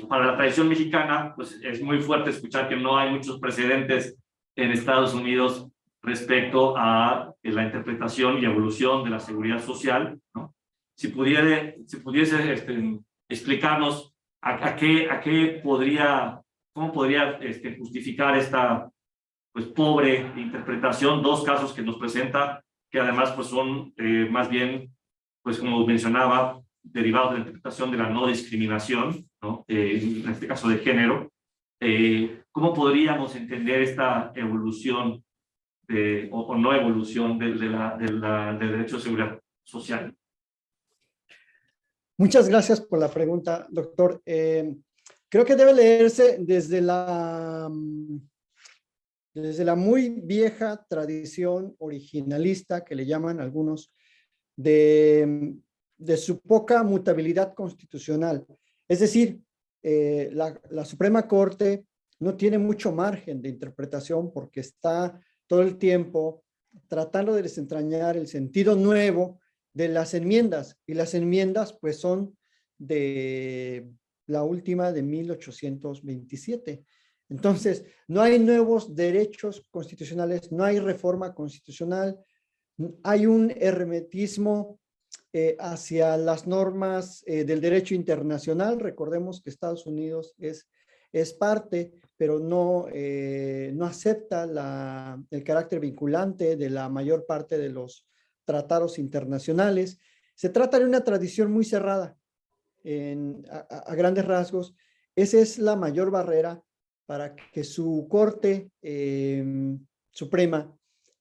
[SPEAKER 2] para la tradición mexicana, pues es muy fuerte escuchar que no hay muchos precedentes en Estados Unidos respecto a la interpretación y evolución de la seguridad social, ¿no? Si pudiese explicarnos cómo podría justificar esta pues pobre interpretación, dos casos que nos presenta, que además pues son más bien, pues como mencionaba, derivados de la interpretación de la no discriminación, ¿no? En este caso de género. ¿Cómo podríamos entender esta evolución o no evolución del derecho de seguridad social?
[SPEAKER 3] Muchas gracias por la pregunta, doctor. Creo que debe leerse desde la muy vieja tradición originalista, que le llaman algunos, de su poca mutabilidad constitucional. Es decir, la Suprema Corte no tiene mucho margen de interpretación porque está todo el tiempo tratando de desentrañar el sentido nuevo de las enmiendas, y las enmiendas pues son de la última de 1827. Entonces, no hay nuevos derechos constitucionales, no hay reforma constitucional, hay un hermetismo hacia las normas del derecho internacional. Recordemos que Estados Unidos es parte, pero no acepta el carácter vinculante de la mayor parte de los tratados internacionales. Se trata de una tradición muy cerrada a grandes rasgos. Esa es la mayor barrera para que su Corte Suprema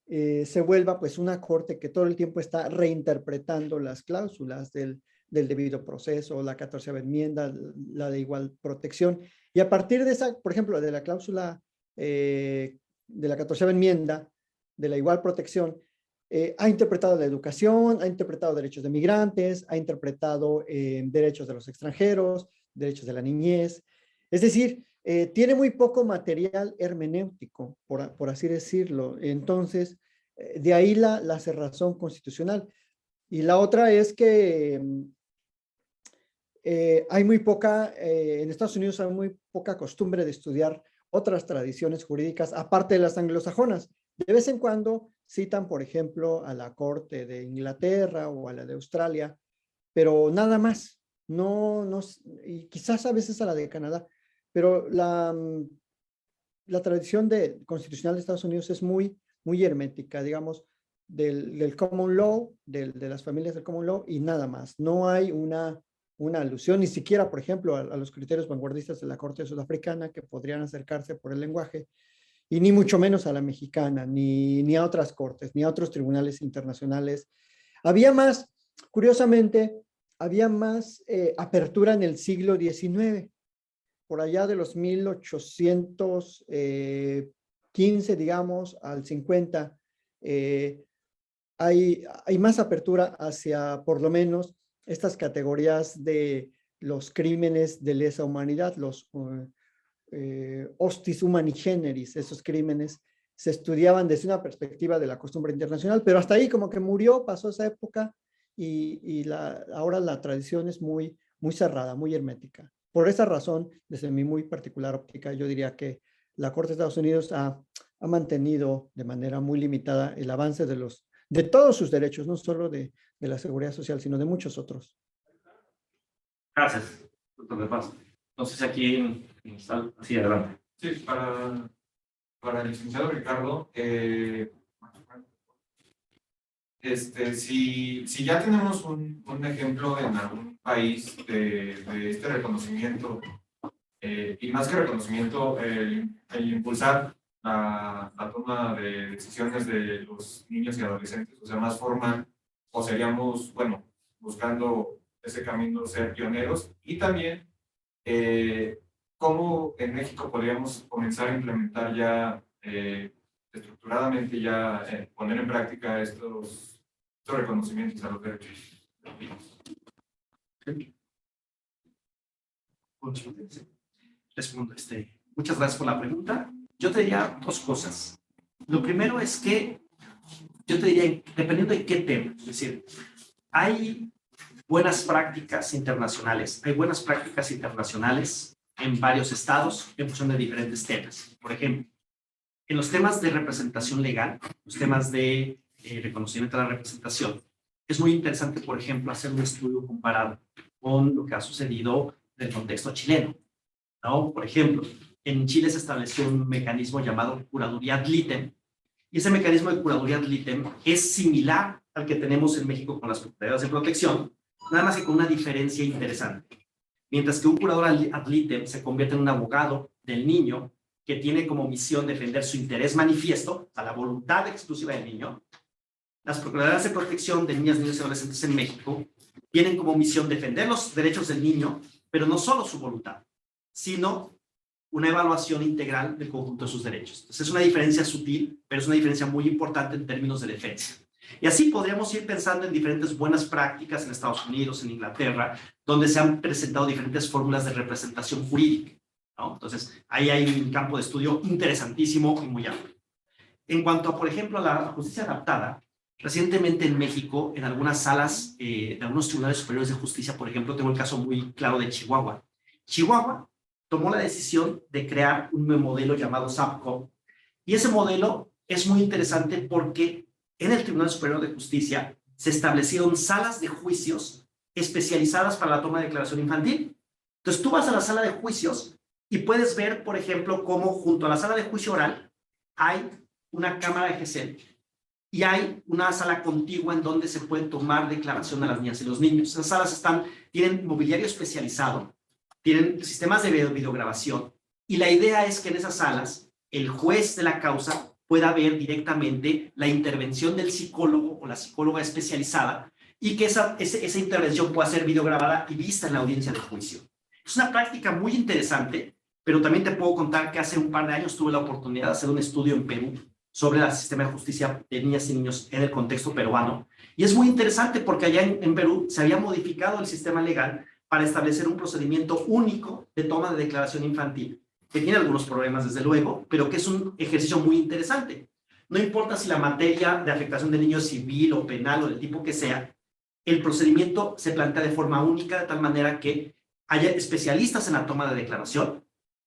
[SPEAKER 3] se vuelva pues una corte que todo el tiempo está reinterpretando las cláusulas del debido proceso, la 14ª enmienda, la de igual protección. Y a partir de esa, por ejemplo, de la cláusula de la 14ª enmienda, de la igual protección, ha interpretado la educación, ha interpretado derechos de migrantes, ha interpretado derechos de los extranjeros, derechos de la niñez. Es decir, tiene muy poco material hermenéutico, por así decirlo. Entonces, de ahí la cerrazón constitucional. Y la otra es que hay muy poca, en Estados Unidos hay muy poca costumbre de estudiar otras tradiciones jurídicas, aparte de las anglosajonas. De vez en cuando citan, por ejemplo, a la Corte de Inglaterra o a la de Australia, pero nada más. Y quizás a veces a la de Canadá. Pero la tradición constitucional de Estados Unidos es muy hermética, digamos, del common law, de las familias del common law, y nada más. No hay una alusión, ni siquiera, por ejemplo, a los criterios vanguardistas de la Corte Sudafricana, que podrían acercarse por el lenguaje, y ni mucho menos a la mexicana, ni a otras cortes, ni a otros tribunales internacionales. Curiosamente, había más apertura en el siglo XIX, por allá de los 1815, digamos, al 50, hay más apertura hacia, por lo menos, estas categorías de los crímenes de lesa humanidad, los hostis humani generis. Esos crímenes se estudiaban desde una perspectiva de la costumbre internacional, pero hasta ahí como que murió, pasó esa época, y ahora la tradición es muy cerrada, muy hermética. Por esa razón, desde mi muy particular óptica, yo diría que la Corte de Estados Unidos ha mantenido de manera muy limitada el avance de los de todos sus derechos, no solo de la seguridad social, sino de muchos otros.
[SPEAKER 2] Gracias, doctor De Paz. No sé si aquí está, sí, adelante.
[SPEAKER 6] Sí, para el licenciado Ricardo, si ya tenemos un ejemplo en algún país de este reconocimiento, y más que reconocimiento, el impulsar la toma de decisiones de los niños y adolescentes, o sea, más formal, o seríamos, bueno, buscando ese camino, ser pioneros, y también cómo en México podríamos comenzar a implementar ya estructuradamente, ya poner en práctica estos reconocimientos a los derechos de los niños.
[SPEAKER 5] Respondo, muchas gracias por la pregunta. Yo te diría dos cosas. Lo primero es que yo te diría, dependiendo de qué tema, es decir, hay buenas prácticas internacionales, en varios estados en función de diferentes temas. Por ejemplo, en los temas de representación legal, los temas de reconocimiento de la representación, es muy interesante, por ejemplo, hacer un estudio comparado con lo que ha sucedido en el contexto chileno, ¿no? Por ejemplo, en Chile se estableció un mecanismo llamado curaduría ad litem, y ese mecanismo de curaduría ad litem es similar al que tenemos en México con las propiedades de protección, nada más que con una diferencia interesante. Mientras que un curador ad litem se convierte en un abogado del niño que tiene como misión defender su interés manifiesto, a la voluntad exclusiva del niño, las procuradoras de protección de niñas, niños y adolescentes en México tienen como misión defender los derechos del niño, pero no solo su voluntad, sino una evaluación integral del conjunto de sus derechos. Entonces es una diferencia sutil, pero es una diferencia muy importante en términos de defensa. Y así podríamos ir pensando en diferentes buenas prácticas en Estados Unidos, en Inglaterra, donde se han presentado diferentes fórmulas de representación jurídica, ¿no? Entonces, ahí hay un campo de estudio interesantísimo y muy amplio. En cuanto a, por ejemplo, la justicia adaptada, recientemente en México, en algunas salas de algunos tribunales superiores de justicia, por ejemplo, tengo el caso muy claro de Chihuahua. Chihuahua tomó la decisión de crear un modelo llamado SAPCO, y ese modelo es muy interesante porque en el Tribunal Superior de Justicia se establecieron salas de juicios especializadas para la toma de declaración infantil. Entonces tú vas a la sala de juicios y puedes ver, por ejemplo, cómo junto a la sala de juicio oral hay una cámara de GESEL y hay una sala contigua en donde se puede tomar declaración a las niñas y los niños. Esas salas tienen mobiliario especializado, tienen sistemas de videograbación, y la idea es que en esas salas el juez de la causa pueda ver directamente la intervención del psicólogo o la psicóloga especializada, y que esa intervención pueda ser videograbada y vista en la audiencia de juicio. Es una práctica muy interesante, pero también te puedo contar que hace un par de años tuve la oportunidad de hacer un estudio en Perú sobre el sistema de justicia de niñas y niños en el contexto peruano, y es muy interesante porque allá en Perú se había modificado el sistema legal para establecer un procedimiento único de toma de declaración infantil, que tiene algunos problemas desde luego, pero que es un ejercicio muy interesante. No importa si la materia de afectación del niño es civil o penal o del tipo que sea, el procedimiento se plantea de forma única, de tal manera que haya especialistas en la toma de declaración,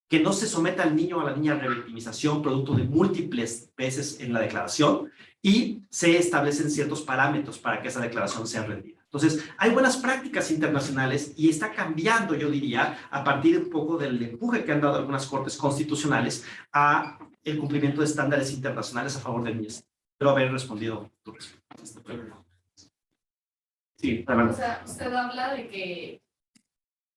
[SPEAKER 5] que no se someta al niño o a la niña a revictimización producto de múltiples veces en la declaración, y se establecen ciertos parámetros para que esa declaración sea rendida. Entonces, hay buenas prácticas internacionales y está cambiando, yo diría, a partir un poco del empuje que han dado algunas cortes constitucionales a el cumplimiento de estándares internacionales a favor de niños. Espero haber respondido tu pregunta.
[SPEAKER 2] Sí,
[SPEAKER 7] O sea, usted habla de que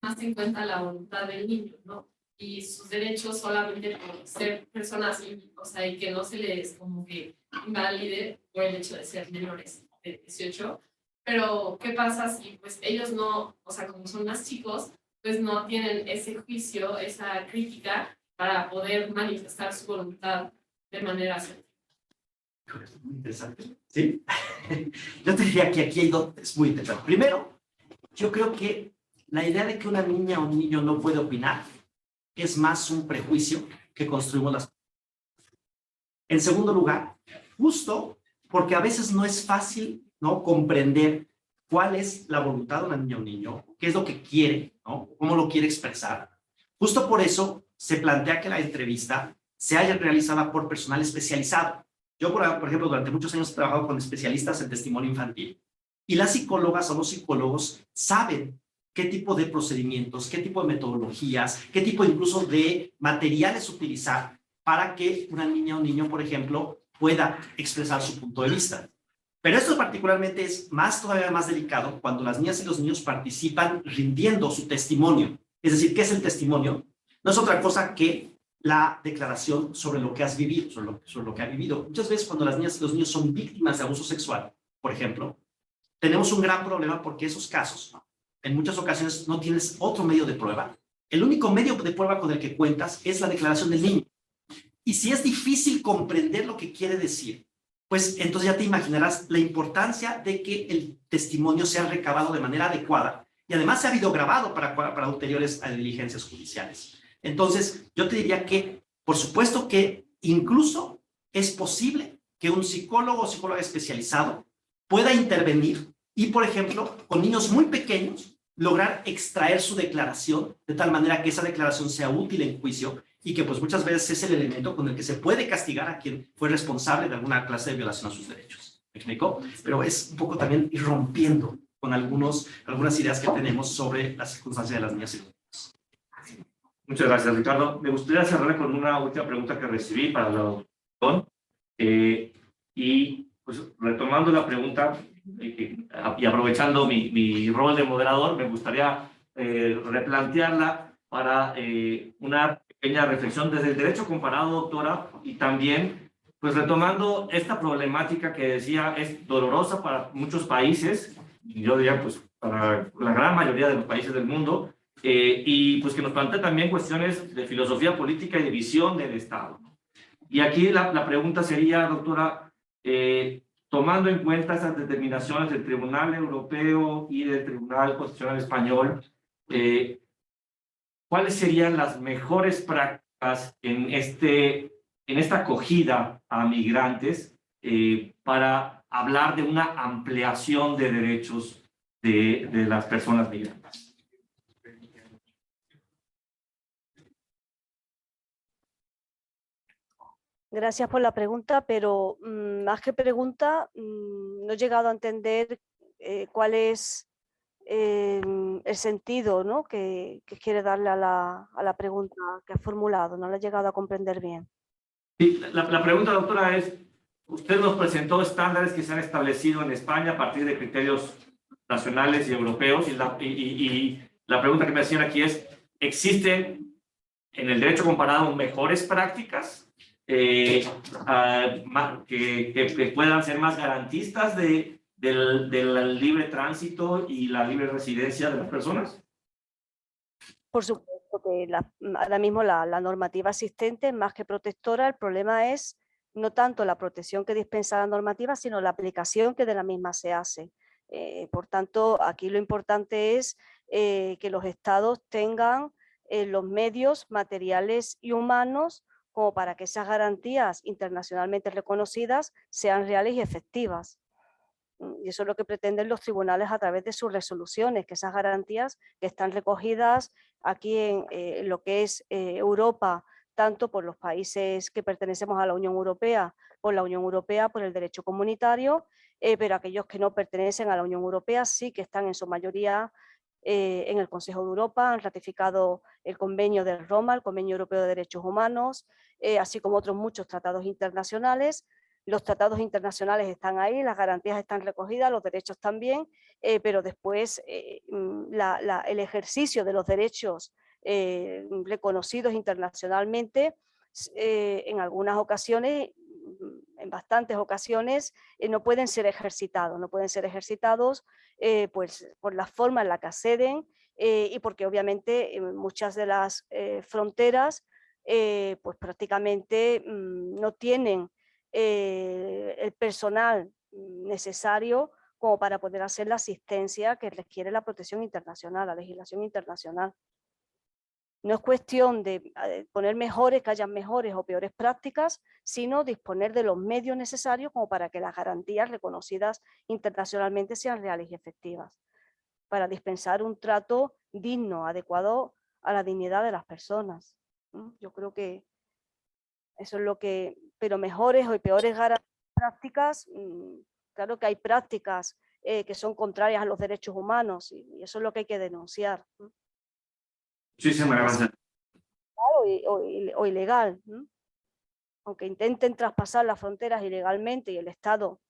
[SPEAKER 7] más en cuenta la voluntad del niño, ¿no? Y sus derechos solamente por ser personas, o sea, y que no se les como que invalide por el hecho de ser menores de 18. Pero, ¿qué pasa si pues ellos no, o sea, como son más chicos, pues no tienen ese juicio, esa crítica para poder manifestar su voluntad de manera asertiva?
[SPEAKER 5] Muy interesante, ¿sí? Yo te diría que aquí hay dos, es muy interesante. Primero, yo creo que la idea de que una niña o un niño no puede opinar es más un prejuicio que construimos las. En segundo lugar, justo porque a veces no es fácil, ¿no?, comprender cuál es la voluntad de una niña o un niño, qué es lo que quiere, ¿no?, cómo lo quiere expresar. Justo por eso se plantea que la entrevista se haya realizada por personal especializado, Yo, por ejemplo, durante muchos años he trabajado con especialistas en testimonio infantil y las psicólogas o los psicólogos saben qué tipo de procedimientos, qué tipo de metodologías, qué tipo incluso de materiales utilizar para que una niña o un niño, por ejemplo, pueda expresar su punto de vista. Pero esto particularmente es todavía más delicado cuando las niñas y los niños participan rindiendo su testimonio. Es decir, ¿qué es el testimonio? No es otra cosa que la declaración sobre lo que has vivido, sobre lo que ha vivido. Muchas veces cuando las niñas y los niños son víctimas de abuso sexual, por ejemplo, tenemos un gran problema porque esos casos, en muchas ocasiones no tienes otro medio de prueba. El único medio de prueba con el que cuentas es la declaración del niño. Y si es difícil comprender lo que quiere decir, pues entonces ya te imaginarás la importancia de que el testimonio sea recabado de manera adecuada y además se ha habido grabado para ulteriores diligencias judiciales. Entonces, yo te diría que, por supuesto que incluso es posible que un psicólogo o psicóloga especializado pueda intervenir y, por ejemplo, con niños muy pequeños, lograr extraer su declaración de tal manera que esa declaración sea útil en juicio y que pues muchas veces es el elemento con el que se puede castigar a quien fue responsable de alguna clase de violación a sus derechos. ¿Me explico? Pero es un poco también ir rompiendo con algunas ideas que tenemos sobre las circunstancias de las niñas y los niños.
[SPEAKER 2] Muchas gracias, Ricardo. Me gustaría cerrar con una última pregunta que recibí para la doctora. Y pues retomando la pregunta y aprovechando mi rol de moderador, me gustaría replantearla para una pequeña reflexión desde el derecho comparado, doctora, y también pues retomando esta problemática que decía es dolorosa para muchos países, yo diría pues para la gran mayoría de los países del mundo, y pues que nos plantea también cuestiones de filosofía política y de visión del Estado. Y aquí la pregunta sería, doctora, tomando en cuenta esas determinaciones del Tribunal Europeo y del Tribunal Constitucional Español, ¿cuáles serían las mejores prácticas en esta acogida a migrantes para hablar de una ampliación de derechos de las personas migrantes?
[SPEAKER 4] Gracias por la pregunta, pero más que pregunta, no he llegado a entender cuál es el sentido, ¿no?, que quiere darle a la pregunta que ha formulado. No la he llegado a comprender bien.
[SPEAKER 2] Sí, la pregunta, doctora, es, usted nos presentó estándares que se han establecido en España a partir de criterios nacionales y europeos, y la pregunta que me hacían aquí es, ¿existen en el derecho comparado mejores prácticas que puedan ser más garantistas del libre tránsito y la libre residencia de las personas?
[SPEAKER 4] Por supuesto que ahora mismo la normativa existente es más que protectora. El problema es no tanto la protección que dispensa la normativa, sino la aplicación que de la misma se hace. Por tanto, aquí lo importante es que los estados tengan los medios materiales y humanos como para que esas garantías internacionalmente reconocidas sean reales y efectivas. Y eso es lo que pretenden los tribunales a través de sus resoluciones, que esas garantías que están recogidas aquí en lo que es Europa, tanto por los países que pertenecemos a la Unión Europea, por la Unión Europea, por el derecho comunitario, pero aquellos que no pertenecen a la Unión Europea sí que están en su mayoría en el Consejo de Europa, han ratificado el Convenio de Roma, el Convenio Europeo de Derechos Humanos, así como otros muchos tratados internacionales. Los tratados internacionales están ahí, las garantías están recogidas, los derechos también, pero después el ejercicio de los derechos reconocidos internacionalmente, en algunas ocasiones, en bastantes ocasiones, no pueden ser ejercitados, pues, por la forma en la que acceden y porque obviamente muchas de las fronteras pues prácticamente no tienen el personal necesario como para poder hacer la asistencia que requiere la protección internacional, la legislación internacional. No es cuestión de poner que haya mejores o peores prácticas, sino disponer de los medios necesarios como para que las garantías reconocidas internacionalmente sean reales y efectivas, para dispensar un trato digno, adecuado a la dignidad de las personas. Yo creo que eso es lo que, pero mejores o peores garantías prácticas, claro que hay prácticas que son contrarias a los derechos humanos y eso es lo que hay que denunciar.
[SPEAKER 2] Muchísimas gracias.
[SPEAKER 4] O ilegal, ¿no? Aunque intenten traspasar las fronteras ilegalmente y el Estado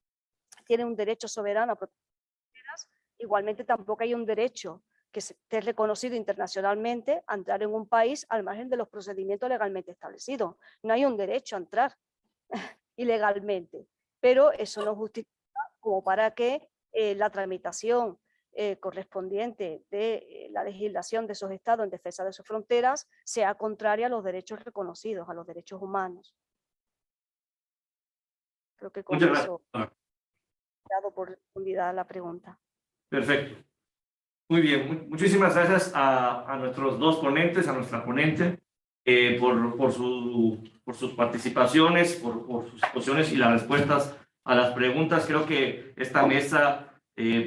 [SPEAKER 4] tiene un derecho soberano a proteger las fronteras, igualmente tampoco hay un derecho que esté reconocido internacionalmente a entrar en un país al margen de los procedimientos legalmente establecidos. No hay un derecho a entrar ilegalmente, pero eso no justifica como para que la tramitación correspondiente de la legislación de esos estados en defensa de sus fronteras sea contraria a los derechos reconocidos, a los derechos humanos. Creo que con
[SPEAKER 2] Muchas
[SPEAKER 4] eso
[SPEAKER 2] gracias.
[SPEAKER 4] he dado por respondida la pregunta.
[SPEAKER 2] Perfecto. Muy bien, muchísimas gracias a nuestros dos ponentes, a nuestra ponente, por sus participaciones, por sus exposiciones y las respuestas a las preguntas. Creo que esta mesa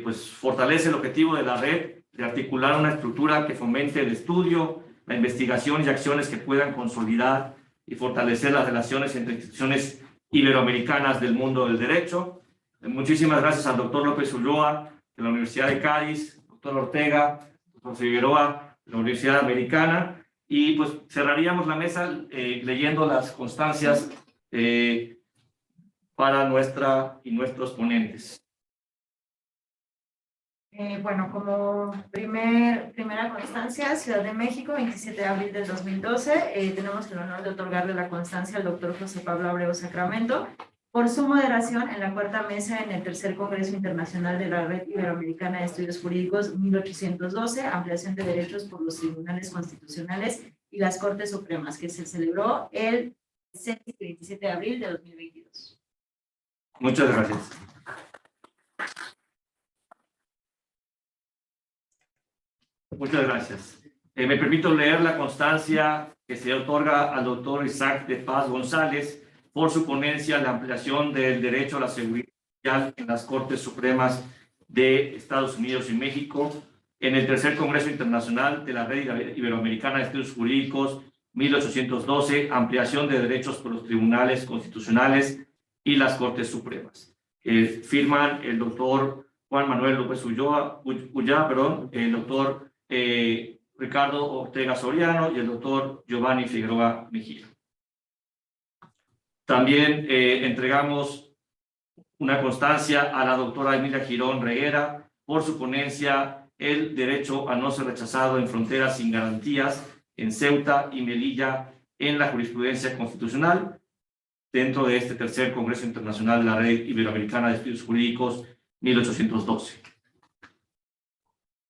[SPEAKER 2] pues fortalece el objetivo de la red de articular una estructura que fomente el estudio, la investigación y acciones que puedan consolidar y fortalecer las relaciones entre instituciones iberoamericanas del mundo del derecho. Muchísimas gracias al doctor López Ulloa de la Universidad de Cádiz, doctor Ortega, doctor Figueroa de la Universidad Americana, y pues cerraríamos la mesa leyendo las constancias para nuestra y nuestros ponentes.
[SPEAKER 1] Bueno, como primera constancia, Ciudad de México, 27 de abril del 2012, tenemos el honor de otorgarle la constancia al doctor José Pablo Abreu Sacramento por su moderación en la cuarta mesa en el tercer Congreso Internacional de la Red Iberoamericana de Estudios Jurídicos 1812, ampliación de derechos por los tribunales constitucionales y las Cortes Supremas, que se celebró el 6 y 27 de abril de 2022.
[SPEAKER 2] Muchas gracias. Muchas gracias. Me permito leer la constancia que se otorga al doctor Isaac de Paz González por su ponencia en la ampliación del derecho a la seguridad social en las Cortes Supremas de Estados Unidos y México en el tercer Congreso Internacional de la Red Iberoamericana de Estudios Jurídicos 1812, ampliación de derechos por los tribunales constitucionales y las Cortes Supremas. Firman el doctor Juan Manuel López Ulloa, el doctor Ricardo Ortega Soriano y el doctor Giovanni Figueroa Mejía. También entregamos una constancia a la doctora Emilia Girón Reguera por su ponencia El derecho a no ser rechazado en fronteras sin garantías en Ceuta y Melilla en la jurisprudencia constitucional dentro de este tercer Congreso Internacional de la Red Iberoamericana de Estudios Jurídicos 1812.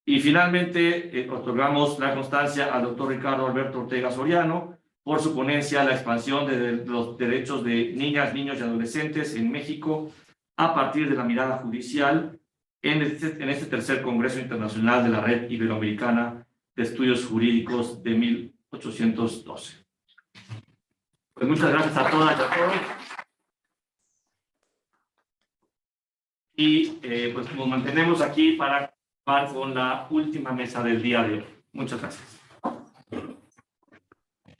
[SPEAKER 2] Y finalmente otorgamos la constancia al doctor Ricardo Alberto Ortega Soriano por su ponencia a la expansión de los derechos de niñas, niños y adolescentes en México a partir de la mirada judicial en este tercer Congreso Internacional de la Red Iberoamericana de Estudios Jurídicos de 1812. Pues muchas gracias a todas y a todos. Y pues nos mantenemos aquí para con la última mesa del día de hoy. Muchas gracias.